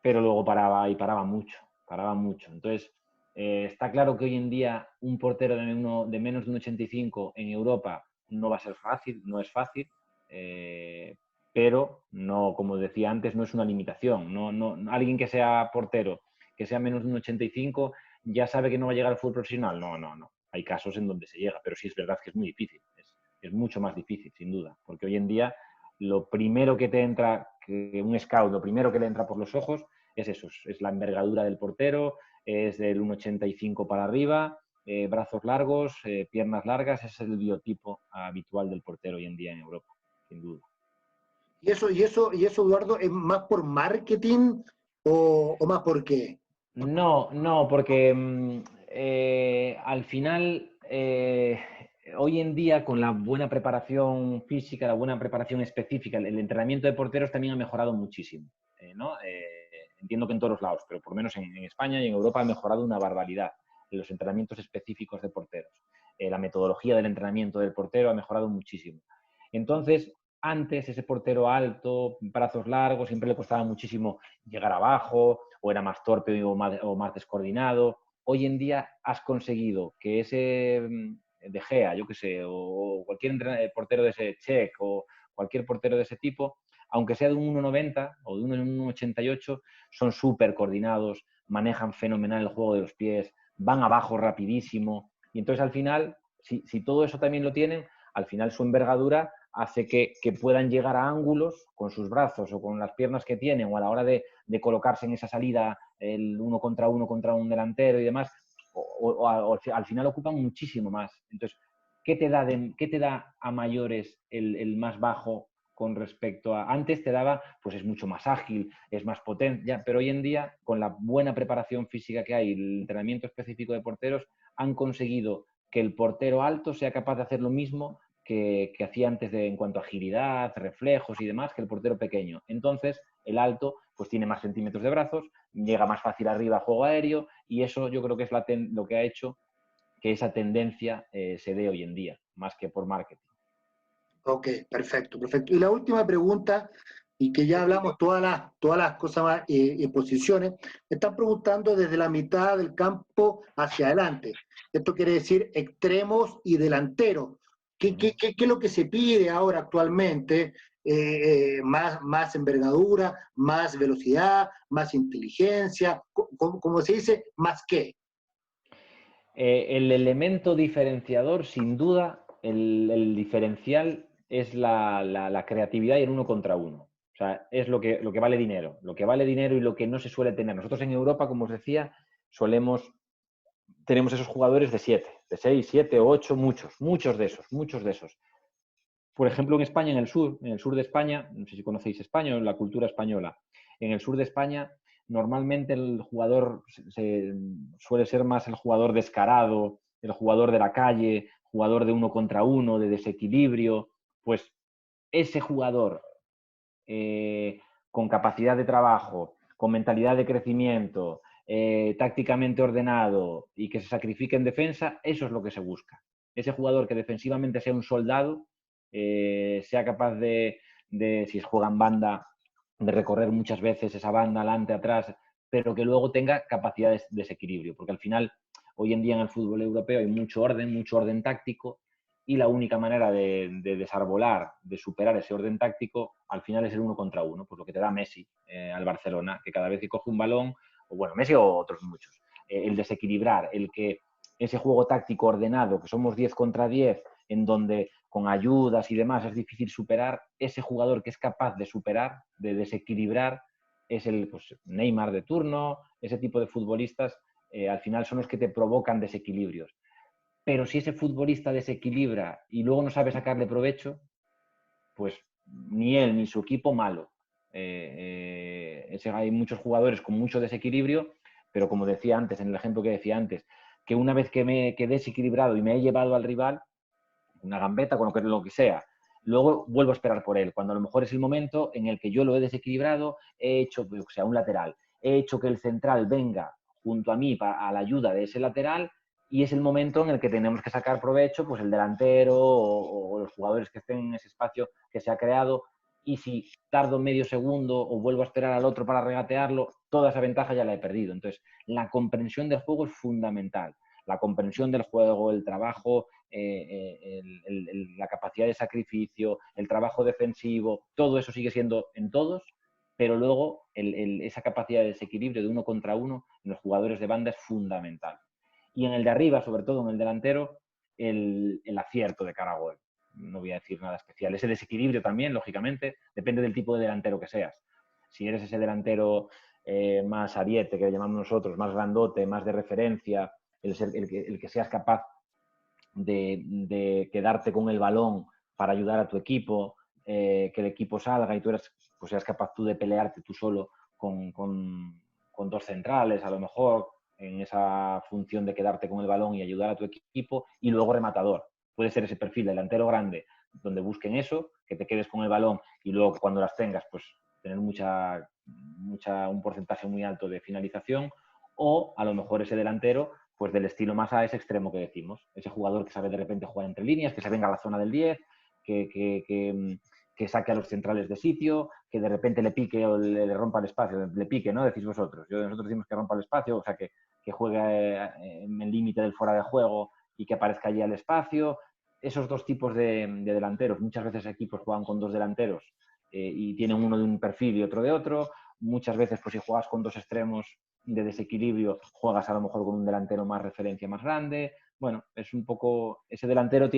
pero luego paraba y paraba mucho. Entonces, está claro que hoy en día un portero de menos de un 85 en Europa no va a ser fácil, no es fácil, pero no, como decía antes, no es una limitación. Alguien que sea portero, que sea menos de un 85, ya sabe que no va a llegar al fútbol profesional. No, no, no. Hay casos en donde se llega, pero sí es verdad que es muy difícil. Es mucho más difícil, sin duda, porque hoy en día lo primero que te entra, que un scout, lo primero que le entra por los ojos es eso, es la envergadura del portero, es del 1,85 para arriba, brazos largos, piernas largas, ese es el biotipo habitual del portero hoy en día en Europa, sin duda. ¿Y eso, Eduardo, es más por marketing o más por qué? No, no, porque al final, hoy en día, con la buena preparación física, la buena preparación específica, el entrenamiento de porteros también ha mejorado muchísimo, ¿no? Entiendo que en todos los lados, pero por lo menos en España y en Europa ha mejorado una barbaridad en los entrenamientos específicos de porteros. La metodología del entrenamiento del portero ha mejorado muchísimo. Entonces, antes ese portero alto, brazos largos, siempre le costaba muchísimo llegar abajo, o era más torpe o más descoordinado. Hoy en día has conseguido que ese De Gea, yo qué sé, o cualquier portero de ese Check, o cualquier portero de ese tipo, aunque sea de un 1,90 o de un 1,88, son súper coordinados, manejan fenomenal el juego de los pies, van abajo rapidísimo. Y entonces al final, si todo eso también lo tienen, al final su envergadura hace que puedan llegar a ángulos con sus brazos o con las piernas que tienen, o a la hora de colocarse en esa salida, el uno contra un delantero y demás, o al final ocupan muchísimo más. Entonces, ¿qué te da a mayores el más bajo con respecto a... Antes te daba, pues es mucho más ágil, es más potente, pero hoy en día, con la buena preparación física que hay, el entrenamiento específico de porteros, han conseguido que el portero alto sea capaz de hacer lo mismo que hacía antes en cuanto a agilidad, reflejos y demás, que el portero pequeño. Entonces, el alto pues tiene más centímetros de brazos, llega más fácil arriba a juego aéreo, y eso yo creo que es lo que ha hecho que esa tendencia se dé hoy en día, más que por marketing. Ok, perfecto, perfecto. Y la última pregunta, y que ya hablamos todas las cosas más, posiciones, me están preguntando desde la mitad del campo hacia adelante. Esto quiere decir extremos y delanteros. ¿Qué es lo que se pide ahora actualmente? Más envergadura, más velocidad, más inteligencia, como se dice, ¿más qué? El elemento diferenciador, sin duda, el diferencial es la creatividad y el uno contra uno. O sea, es lo que vale dinero. Lo que vale dinero y lo que no se suele tener. Nosotros en Europa, como os decía, tenemos esos jugadores de 7, de 6, 7, 8, muchos de esos. Por ejemplo, en España, en el sur de España, no sé si conocéis España o la cultura española, en el sur de España normalmente el jugador suele ser más el jugador descarado, el jugador de la calle, jugador de uno contra uno, de desequilibrio. Pues ese jugador con capacidad de trabajo, con mentalidad de crecimiento, tácticamente ordenado y que se sacrifique en defensa, eso es lo que se busca. Ese jugador que defensivamente sea un soldado, sea capaz si juega en banda, de recorrer muchas veces esa banda adelante, atrás, pero que luego tenga capacidad de desequilibrio, porque al final, hoy en día en el fútbol europeo hay mucho orden táctico, y la única manera de desarbolar, de superar ese orden táctico, al final es el uno contra uno, pues lo que te da Messi al Barcelona, que cada vez que coge un balón, o bueno, Messi o otros muchos, el desequilibrar, el que ese juego táctico ordenado, que somos 10 contra 10, en donde con ayudas y demás es difícil superar, ese jugador que es capaz de superar, de desequilibrar, es el Neymar de turno, ese tipo de futbolistas, al final son los que te provocan desequilibrios. Pero si ese futbolista desequilibra y luego no sabe sacarle provecho, pues ni él ni su equipo malo. Hay muchos jugadores con mucho desequilibrio, pero como decía antes, en el ejemplo que decía antes, que una vez que me quedé desequilibrado y me he llevado al rival, una gambeta, con lo que sea, luego vuelvo a esperar por él, cuando a lo mejor es el momento en el que yo lo he desequilibrado, he hecho, o sea, un lateral, he hecho que el central venga junto a mí a la ayuda de ese lateral, y es el momento en el que tenemos que sacar provecho, pues el delantero o los jugadores que estén en ese espacio que se ha creado, y si tardo medio segundo o vuelvo a esperar al otro para regatearlo, toda esa ventaja ya la he perdido. Entonces, la comprensión del juego es fundamental. La comprensión del juego, el trabajo, la capacidad de sacrificio, el trabajo defensivo, todo eso sigue siendo en todos, pero luego esa capacidad de desequilibrio de uno contra uno en los jugadores de banda es fundamental. y en el de arriba, sobre todo en el delantero, el acierto de cara a gol. No voy a decir nada especial. Ese desequilibrio también, lógicamente, depende del tipo de delantero que seas. Si eres ese delantero más ariete, que llamamos nosotros, más grandote, más de referencia, el que seas capaz de quedarte con el balón para ayudar a tu equipo, que el equipo salga y tú pues seas capaz tú de pelearte tú solo con dos centrales, a lo mejor, en esa función de quedarte con el balón y ayudar a tu equipo, y luego rematador. Puede ser ese perfil delantero grande, donde busquen eso, que te quedes con el balón y luego cuando las tengas, pues tener un porcentaje muy alto de finalización, o a lo mejor ese delantero pues del estilo más a ese extremo que decimos. Ese jugador que sabe de repente jugar entre líneas, que se venga a la zona del 10, que saque a los centrales de sitio, que de repente le pique o le rompa el espacio, le pique, ¿no? Decís vosotros. Nosotros decimos que rompa el espacio, o sea, que juegue en el límite del fuera de juego y que aparezca allí al espacio. Esos dos tipos de delanteros. Muchas veces equipos juegan con dos delanteros y tienen uno de un perfil y otro de otro. Muchas veces, pues si juegas con dos extremos de desequilibrio, juegas a lo mejor con un delantero más referencia más grande. Bueno, es un poco, ese delantero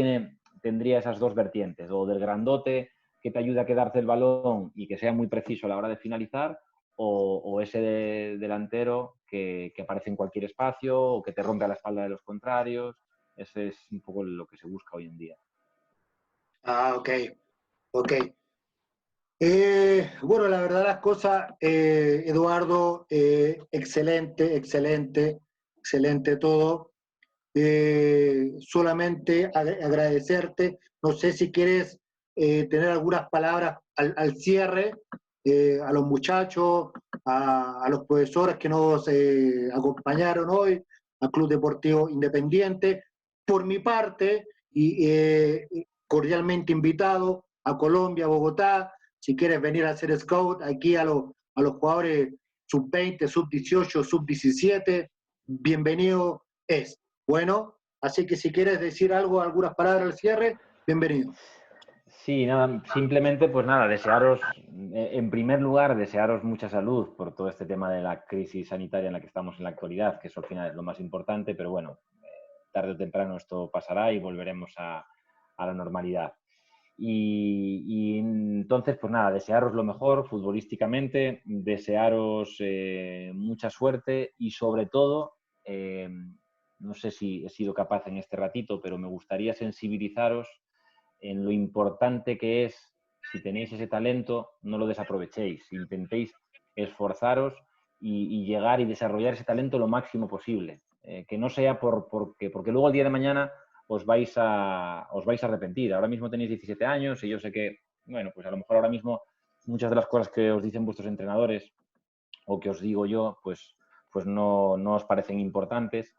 tendría esas dos vertientes, o del grandote que te ayuda a quedarte el balón y que sea muy preciso a la hora de finalizar, o ese delantero que aparece en cualquier espacio o que te rompe a la espalda de los contrarios. Ese es un poco lo que se busca hoy en día. Ah, ok, ok. Bueno, la verdad las cosas, Eduardo, excelente, excelente, excelente todo. Solamente agradecerte. No sé si quieres tener algunas palabras al cierre, a los muchachos, a los profesores que nos acompañaron hoy, al Club Deportivo Independiente. Por mi parte, y cordialmente invitado a Colombia, a Bogotá, si quieres venir a hacer scout aquí a los jugadores sub-20, sub-18, sub-17, bienvenido es. Bueno, así que si quieres decir algo, algunas palabras al cierre, bienvenido. Sí, nada, simplemente pues nada, desearos, en primer lugar, desearos mucha salud por todo este tema de la crisis sanitaria en la que estamos en la actualidad, que eso al final es lo más importante, pero bueno, tarde o temprano esto pasará y volveremos a la normalidad. Y entonces, pues nada, desearos lo mejor futbolísticamente, desearos mucha suerte y sobre todo, no sé si he sido capaz en este ratito, pero me gustaría sensibilizaros en lo importante que es, si tenéis ese talento, no lo desaprovechéis, intentéis esforzaros y llegar y desarrollar ese talento lo máximo posible. Que no sea porque luego el día de mañana os vais a arrepentir. Ahora mismo tenéis 17 años y yo sé que, bueno, pues a lo mejor ahora mismo muchas de las cosas que os dicen vuestros entrenadores o que os digo yo, pues no os parecen importantes,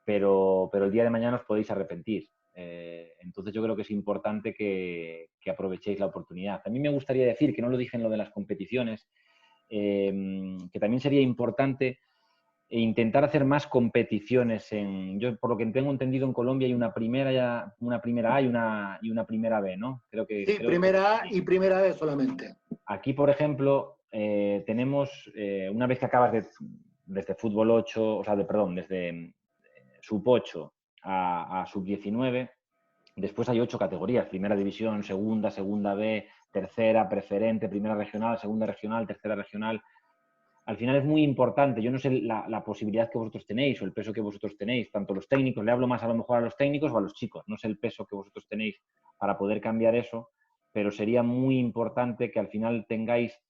pero el día de mañana os podéis arrepentir. Entonces yo creo que es importante que aprovechéis la oportunidad. A mí me gustaría decir, que no lo dije en lo de las competiciones, que también sería importante intentar hacer más competiciones. Yo por lo que tengo entendido en Colombia hay una primera A y una primera B, ¿no? Sí, primera A y primera B solamente. Aquí, por ejemplo, tenemos, una vez que acabas desde fútbol 8, o sea, desde sub 8 a sub 19, después hay 8 categorías: primera división, segunda, segunda B, tercera, preferente, primera regional, segunda regional, tercera regional. Al final es muy importante, yo no sé la posibilidad que vosotros tenéis o el peso que vosotros tenéis, tanto los técnicos, le hablo más a lo mejor a los técnicos o a los chicos, no sé el peso que vosotros tenéis para poder cambiar eso, pero sería muy importante que al final tengáis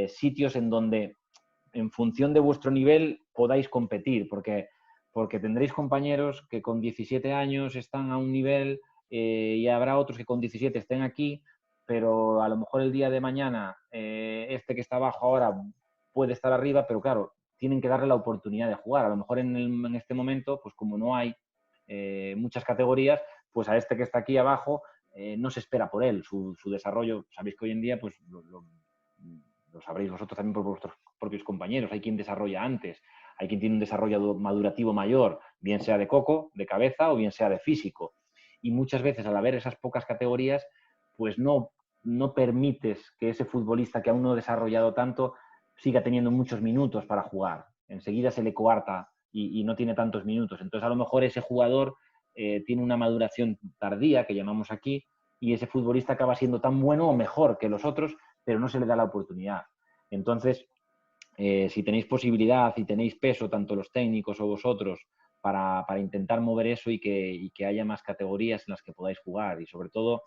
sitios en donde, en función de vuestro nivel, podáis competir, porque tendréis compañeros que con 17 años están a un nivel y habrá otros que con 17 estén aquí, pero a lo mejor el día de mañana este que está abajo ahora puede estar arriba, pero claro, tienen que darle la oportunidad de jugar. A lo mejor en este momento, pues como no hay muchas categorías, pues a este que está aquí abajo no se espera por él. Su desarrollo, sabéis que hoy en día, pues lo sabréis vosotros también por vuestros propios compañeros, hay quien desarrolla antes, hay quien tiene un desarrollo madurativo mayor, bien sea de coco, de cabeza o bien sea de físico. Y muchas veces al haber esas pocas categorías, pues no permites que ese futbolista que aún no ha desarrollado tanto siga teniendo muchos minutos para jugar. Enseguida se le coarta y no tiene tantos minutos. Entonces, a lo mejor ese jugador tiene una maduración tardía, que llamamos aquí, y ese futbolista acaba siendo tan bueno o mejor que los otros, pero no se le da la oportunidad. Entonces, si tenéis posibilidad y tenéis peso, tanto los técnicos o vosotros, para intentar mover eso y que haya más categorías en las que podáis jugar, y sobre todo,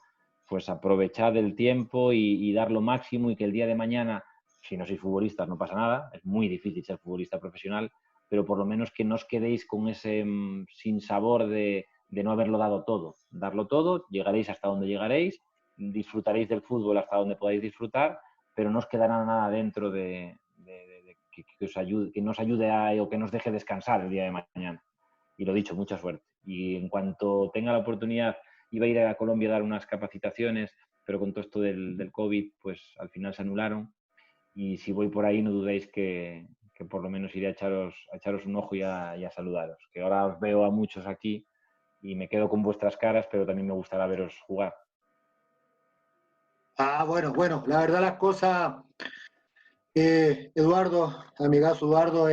pues aprovechad el tiempo y dar lo máximo, y que el día de mañana, si no sois futbolistas no pasa nada, es muy difícil ser futbolista profesional, pero por lo menos que no os quedéis con ese sinsabor de no haberlo dado todo. Darlo todo, llegaréis hasta donde llegaréis, disfrutaréis del fútbol hasta donde podáis disfrutar, pero no os quedará nada dentro que os ayude, que nos ayude o que nos deje descansar el día de mañana. Y lo dicho, mucha suerte. Y en cuanto tenga la oportunidad, iba a ir a Colombia a dar unas capacitaciones, pero con todo esto del COVID, pues al final se anularon. Y si voy por ahí, no dudéis que por lo menos iré a echaros un ojo y a saludaros. Que ahora os veo a muchos aquí y me quedo con vuestras caras, pero también me gustará veros jugar. Bueno, la verdad las cosas, Eduardo, amigazo Eduardo,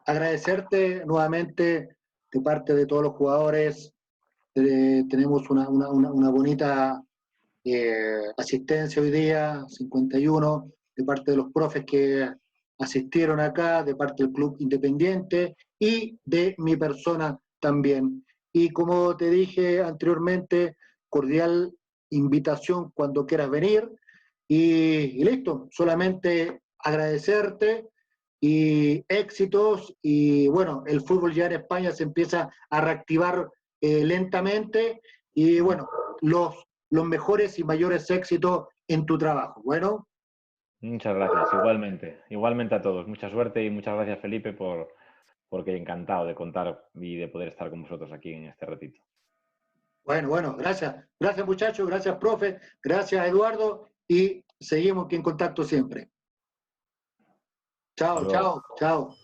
agradecerte nuevamente de parte de todos los jugadores. Tenemos una bonita asistencia hoy día, 51, de parte de los profes que asistieron acá, de parte del Club Independiente y de mi persona también. Y como te dije anteriormente, cordial invitación cuando quieras venir y listo, solamente agradecerte y éxitos y bueno, el fútbol ya en España se empieza a reactivar lentamente y bueno, los mejores y mayores éxitos en tu trabajo. Bueno. Muchas gracias, igualmente a todos. Mucha suerte y muchas gracias, Felipe, porque encantado de contar y de poder estar con vosotros aquí en este ratito. Bueno, gracias. Gracias, muchachos, gracias, profe, gracias, Eduardo, y seguimos aquí en contacto siempre. Chao, gracias. Chao.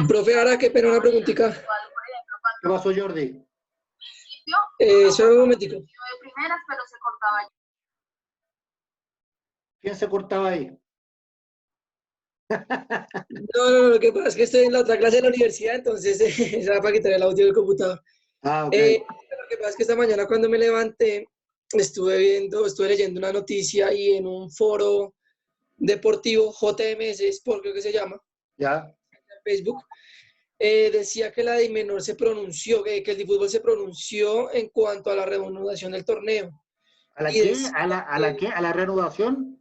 Profe, ahora qué pena una preguntita. ¿Qué pasó, Jordi? Solo un momentico. ¿Quién se cortaba ahí? No, lo que pasa es que estoy en la otra clase de la universidad, entonces era para quitar el audio del computador. Ok. Lo que pasa es que esta mañana cuando me levanté, estuve leyendo una noticia y en un foro deportivo, JMS Sport creo que se llama, Ya. en Facebook, decía que la Dimenor se pronunció, que el DiFútbol se pronunció en cuanto a la reanudación del torneo. ¿A la qué? ¿A la reanudación?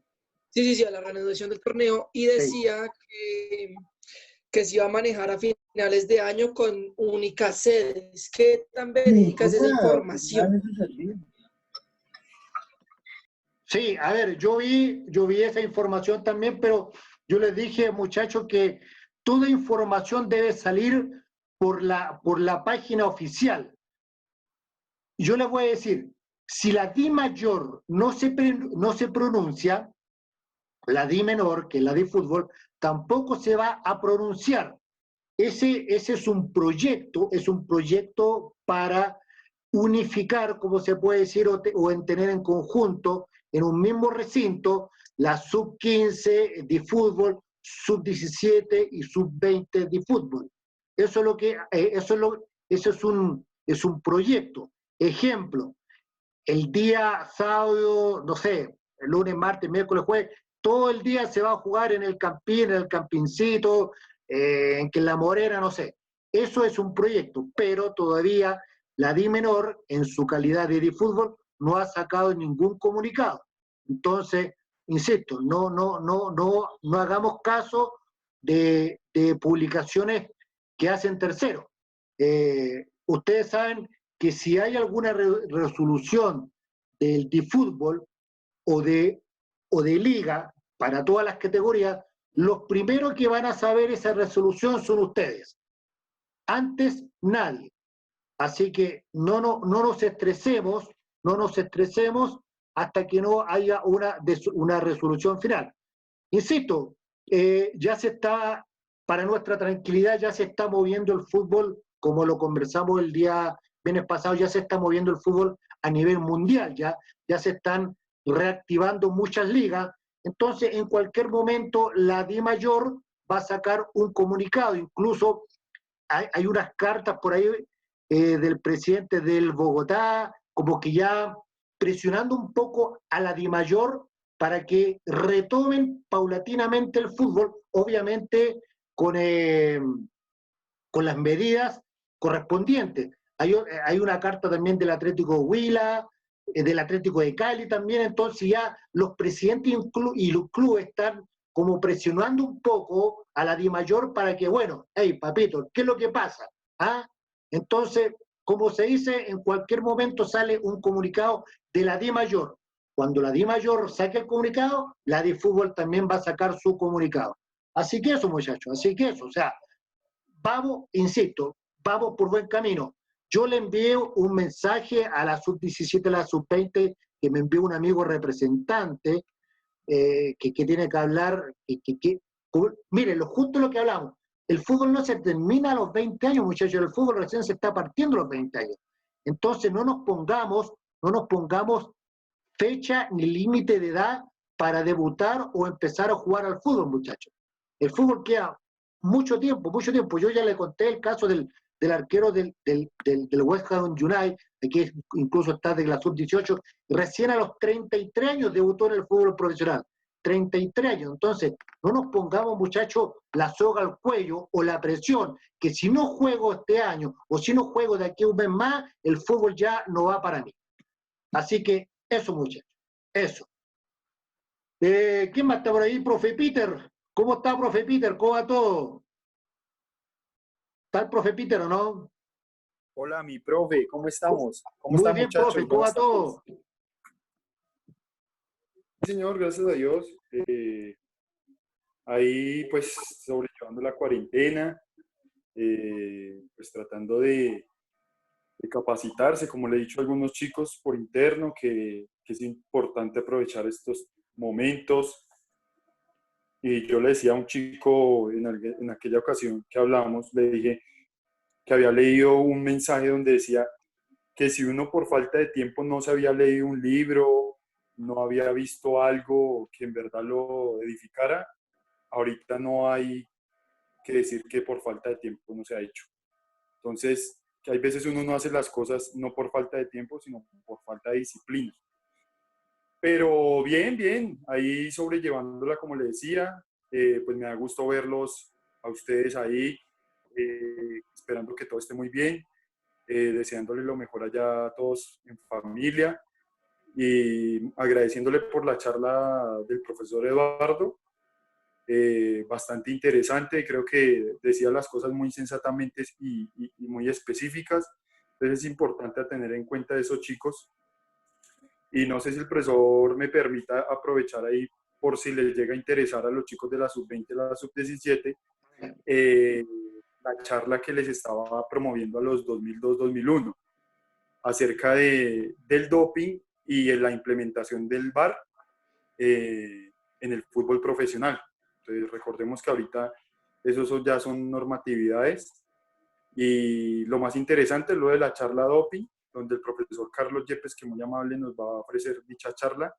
Sí, a la reanudación del torneo, y decía que se iba a manejar a finales de año con únicas sedes. ¿Qué tan verídica es esa información? Sí, a ver, yo vi esa información también, pero yo les dije, muchachos, que toda información debe salir por la página oficial. Yo les voy a decir, si la Di mayor no se pronuncia, la Di menor, que es la de fútbol, tampoco se va a pronunciar. Ese es un proyecto para unificar, como se puede decir, o en tener en conjunto, en un mismo recinto, la sub-15 de fútbol, sub-17 y sub-20 de fútbol. Eso es un proyecto. Ejemplo, el día sábado, no sé, el lunes, martes, miércoles, jueves, todo el día se va a jugar en el campín, en el campincito, en que la Morera, no sé. Eso es un proyecto, pero todavía la Di menor, en su calidad de fútbol, no ha sacado ningún comunicado. Entonces, insisto, no hagamos caso de publicaciones que hacen terceros. Ustedes saben que si hay alguna resolución del fútbol o de liga para todas las categorías, los primeros que van a saber esa resolución son ustedes. Antes, nadie. Así que no nos estresemos hasta que no haya una resolución final. Insisto, para nuestra tranquilidad, ya se está moviendo el fútbol, como lo conversamos el viernes pasado, ya se está moviendo el fútbol a nivel mundial, ya se están reactivando muchas ligas. Entonces, en cualquier momento, la DIMAYOR va a sacar un comunicado. Incluso hay unas cartas por ahí del presidente del Bogotá, como que ya presionando un poco a la DIMAYOR para que retomen paulatinamente el fútbol, obviamente con las medidas correspondientes. Hay una carta también del Atlético Huila, del Atlético de Cali también, entonces ya los presidentes y los clubes están como presionando un poco a la DIMAYOR para que, bueno, hey, papito, ¿qué es lo que pasa? ¿Ah? Entonces, como se dice, en cualquier momento sale un comunicado de la DIMAYOR. Cuando la DIMAYOR saque el comunicado, la DIFútbol también va a sacar su comunicado. Así que eso, muchachos, así que eso, o sea, vamos, insisto, vamos por buen camino. Yo le envié un mensaje a la sub-17, a la sub-20, que me envió un amigo representante, que tiene que hablar, miren, justo lo que hablamos, el fútbol no se termina a los 20 años, muchachos, el fútbol recién se está partiendo a los 20 años. Entonces no nos pongamos fecha ni límite de edad para debutar o empezar a jugar al fútbol, muchachos. El fútbol queda mucho tiempo. Yo ya le conté el caso del arquero del West Ham United, que incluso está de la sub-18, recién a los 33 años debutó en el fútbol profesional. 33 años. Entonces, no nos pongamos, muchachos, la soga al cuello o la presión, que si no juego este año o si no juego de aquí a un mes más, el fútbol ya no va para mí. Así que eso, muchachos, eso. ¿Quién más está por ahí? Profe Peter. ¿Cómo está, profe Peter? ¿Cómo va todo? ¿Está el profe Peter o no? Hola, mi profe, ¿cómo estamos? ¿Cómo Muy están, bien, muchachos? profe, ¿cómo va todo? Sí, señor, gracias a Dios. Ahí, pues, sobrellevando la cuarentena, pues, tratando de capacitarse, como le he dicho a algunos chicos por interno, que es importante aprovechar estos momentos. Y yo le decía a un chico en aquella ocasión que hablamos, le dije que había leído un mensaje donde decía que si uno por falta de tiempo no se había leído un libro, no había visto algo que en verdad lo edificara, ahorita no hay que decir que por falta de tiempo no se ha hecho. Entonces, que hay veces uno no hace las cosas no por falta de tiempo, sino por falta de disciplina. Pero bien, bien, ahí sobrellevándola, como le decía, pues me da gusto verlos a ustedes ahí, esperando que todo esté muy bien, deseándole lo mejor allá a todos en familia y agradeciéndole por la charla del profesor Eduardo, bastante interesante, creo que decía las cosas muy sensatamente y muy específicas, entonces es importante tener en cuenta a esos chicos. Y no sé si el profesor me permita aprovechar ahí por si les llega a interesar a los chicos de la sub-20 y la sub-17, la charla que les estaba promoviendo a los 2002-2001 acerca del doping y la implementación del VAR en el fútbol profesional. Entonces recordemos que ahorita esos ya son normatividades y lo más interesante es lo de la charla doping, donde el profesor Carlos Yepes, que muy amable nos va a ofrecer dicha charla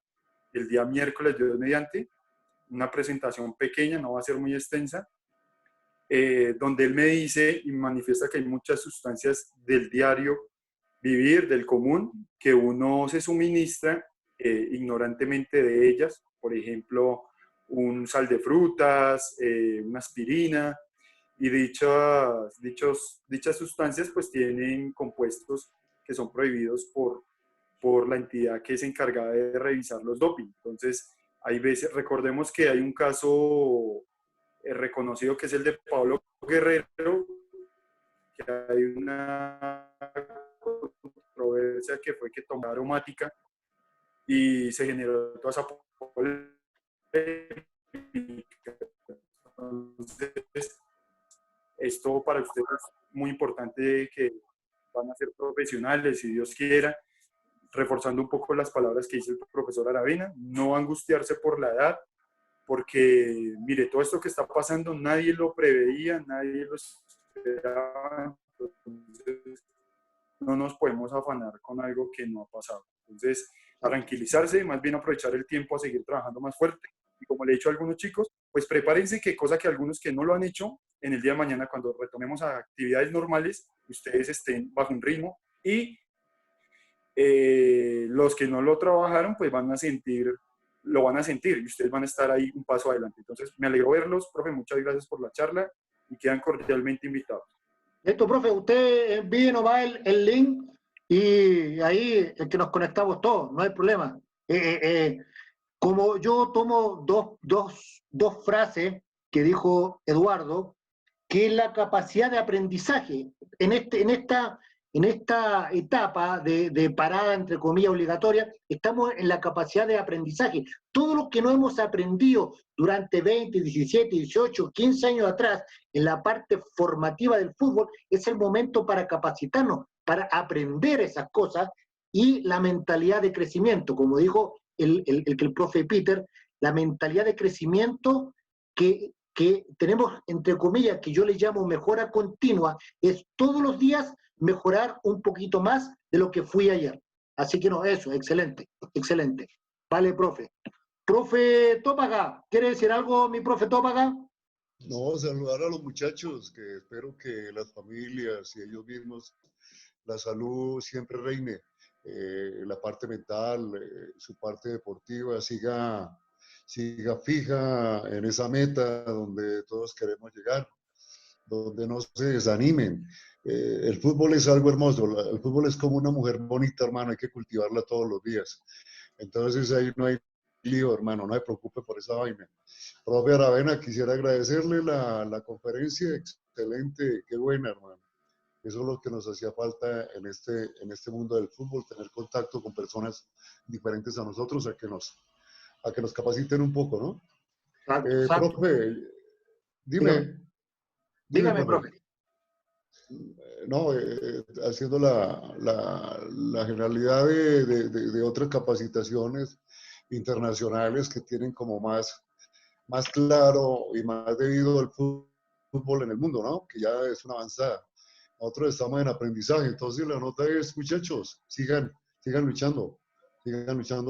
el día miércoles, Dios mediante, una presentación pequeña, no va a ser muy extensa, donde él me dice y manifiesta que hay muchas sustancias del diario vivir, del común, que uno se suministra ignorantemente de ellas, por ejemplo, un sal de frutas, una aspirina, y dichas sustancias pues tienen compuestos que son prohibidos por la entidad que es encargada de revisar los doping. Entonces, hay veces, recordemos que hay un caso reconocido que es el de Pablo Guerrero, que hay una controversia que fue que tomó aromática y se generó toda esa polémica. Entonces, esto para ustedes es muy importante, que van a ser profesionales, si Dios quiera, reforzando un poco las palabras que dice el profesor Aravena, no angustiarse por la edad, porque mire, todo esto que está pasando nadie lo preveía, nadie lo esperaba, entonces no nos podemos afanar con algo que no ha pasado. Entonces, tranquilizarse, más bien aprovechar el tiempo a seguir trabajando más fuerte. Y como le he dicho a algunos chicos, pues prepárense que cosa que algunos que no lo han hecho, en el día de mañana cuando retomemos a actividades normales, ustedes estén bajo un ritmo y los que no lo trabajaron pues lo van a sentir y ustedes van a estar ahí un paso adelante. Entonces me alegro verlos, profe, muchas gracias por la charla y quedan cordialmente invitados. Esto, profe, usted envíe nomás el link y ahí es que nos conectamos todos, no hay problema. Como yo tomo dos frases que dijo Eduardo, que es la capacidad de aprendizaje en esta etapa de parada, entre comillas, obligatoria, estamos en la capacidad de aprendizaje. Todo lo que no hemos aprendido durante 20, 17, 18, 15 años atrás, en la parte formativa del fútbol, es el momento para capacitarnos, para aprender esas cosas y la mentalidad de crecimiento, como dijo el profe Peter, la mentalidad de crecimiento que tenemos, entre comillas, que yo le llamo mejora continua, es todos los días mejorar un poquito más de lo que fui ayer. Así que no, eso, excelente, excelente. Vale, profe. Profe Tópaga, ¿quiere decir algo, mi profe Tópaga? No, saludar a los muchachos, que espero que las familias y ellos mismos, la salud siempre reine, la parte mental, su parte deportiva siga fija en esa meta donde todos queremos llegar, donde no se desanimen. El fútbol es algo hermoso, el fútbol es como una mujer bonita, hermano, hay que cultivarla todos los días. Entonces ahí no hay lío, hermano, no se preocupe por esa vaina. Profe Aravena, quisiera agradecerle la conferencia, excelente, qué buena, hermano. Eso es lo que nos hacía falta en este mundo del fútbol, tener contacto con personas diferentes a nosotros, a que nos capaciten un poco, ¿no? Profe, dígame, profe. No, haciendo la generalidad de otras capacitaciones internacionales que tienen como más claro y más debido al fútbol en el mundo, ¿no? Que ya es una avanzada. Nosotros estamos en aprendizaje, entonces la nota es, muchachos, sigan luchando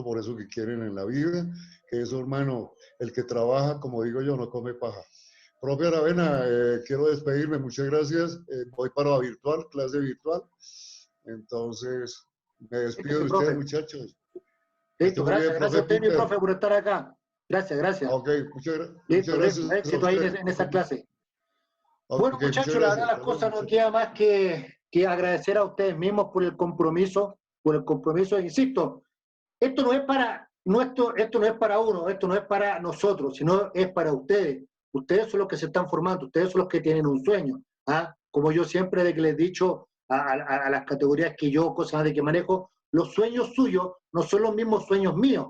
por eso que quieren en la vida, que eso, hermano, el que trabaja, como digo yo, no come paja. Profe Aravena, quiero despedirme, muchas gracias. Voy para la virtual, clase virtual. Entonces, me despido de ustedes, muchachos. Listo, gracias a usted, mi profe, por estar acá. Gracias. Ok, muchas Listo, gracias. Éxito ahí en esa clase. Okay, bueno, muchachos, la verdad las cosas no queda más que agradecer a ustedes mismos por el compromiso, insisto, esto no es para uno, esto no es para nosotros, sino es para ustedes. Ustedes son los que se están formando, ustedes son los que tienen un sueño. ¿Ah? Como yo siempre les he dicho a las categorías que yo, cosas de que manejo, los sueños suyos no son los mismos sueños míos,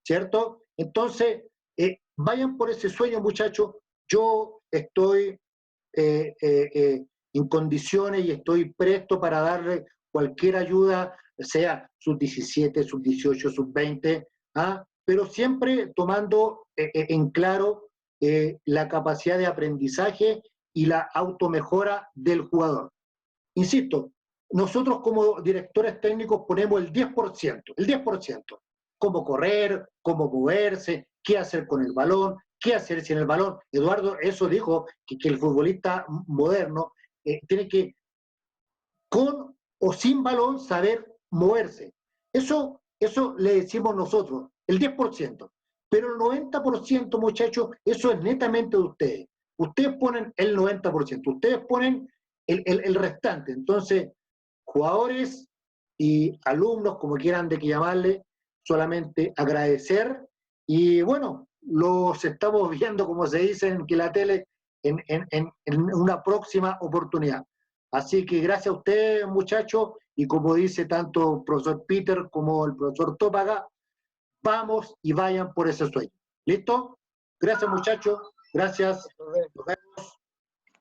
¿cierto? Entonces, vayan por ese sueño, muchachos. Yo estoy en condiciones y estoy presto para darle cualquier ayuda, sea sub-17, sub-18, sub-20, pero siempre tomando en claro la capacidad de aprendizaje y la automejora del jugador. Insisto, nosotros como directores técnicos ponemos el 10%, cómo correr, cómo moverse, qué hacer con el balón, qué hacer sin el balón. Eduardo, eso dijo, que el futbolista moderno tiene que, con o sin balón, saber moverse. Eso le decimos nosotros, el 10%. Pero el 90%, muchachos, eso es netamente de ustedes. Ustedes ponen el 90%, ustedes ponen el restante. Entonces, jugadores y alumnos, como quieran de que llamarle, solamente agradecer y bueno, los estamos viendo, como se dice en que la tele, en una próxima oportunidad. Así que gracias a ustedes, muchachos, y como dice tanto el profesor Peter como el profesor Tópaga, vamos y vayan por ese sueño. ¿Listo? Gracias, muchachos. Gracias. Nos vemos.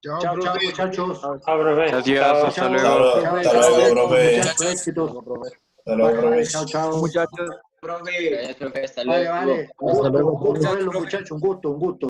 Chao, muchachos. Chao, profe. Gracias, hasta luego. Chao. Muchachos. Profe, hasta luego. Vale. Un gusto verlo, muchachos. Un gusto.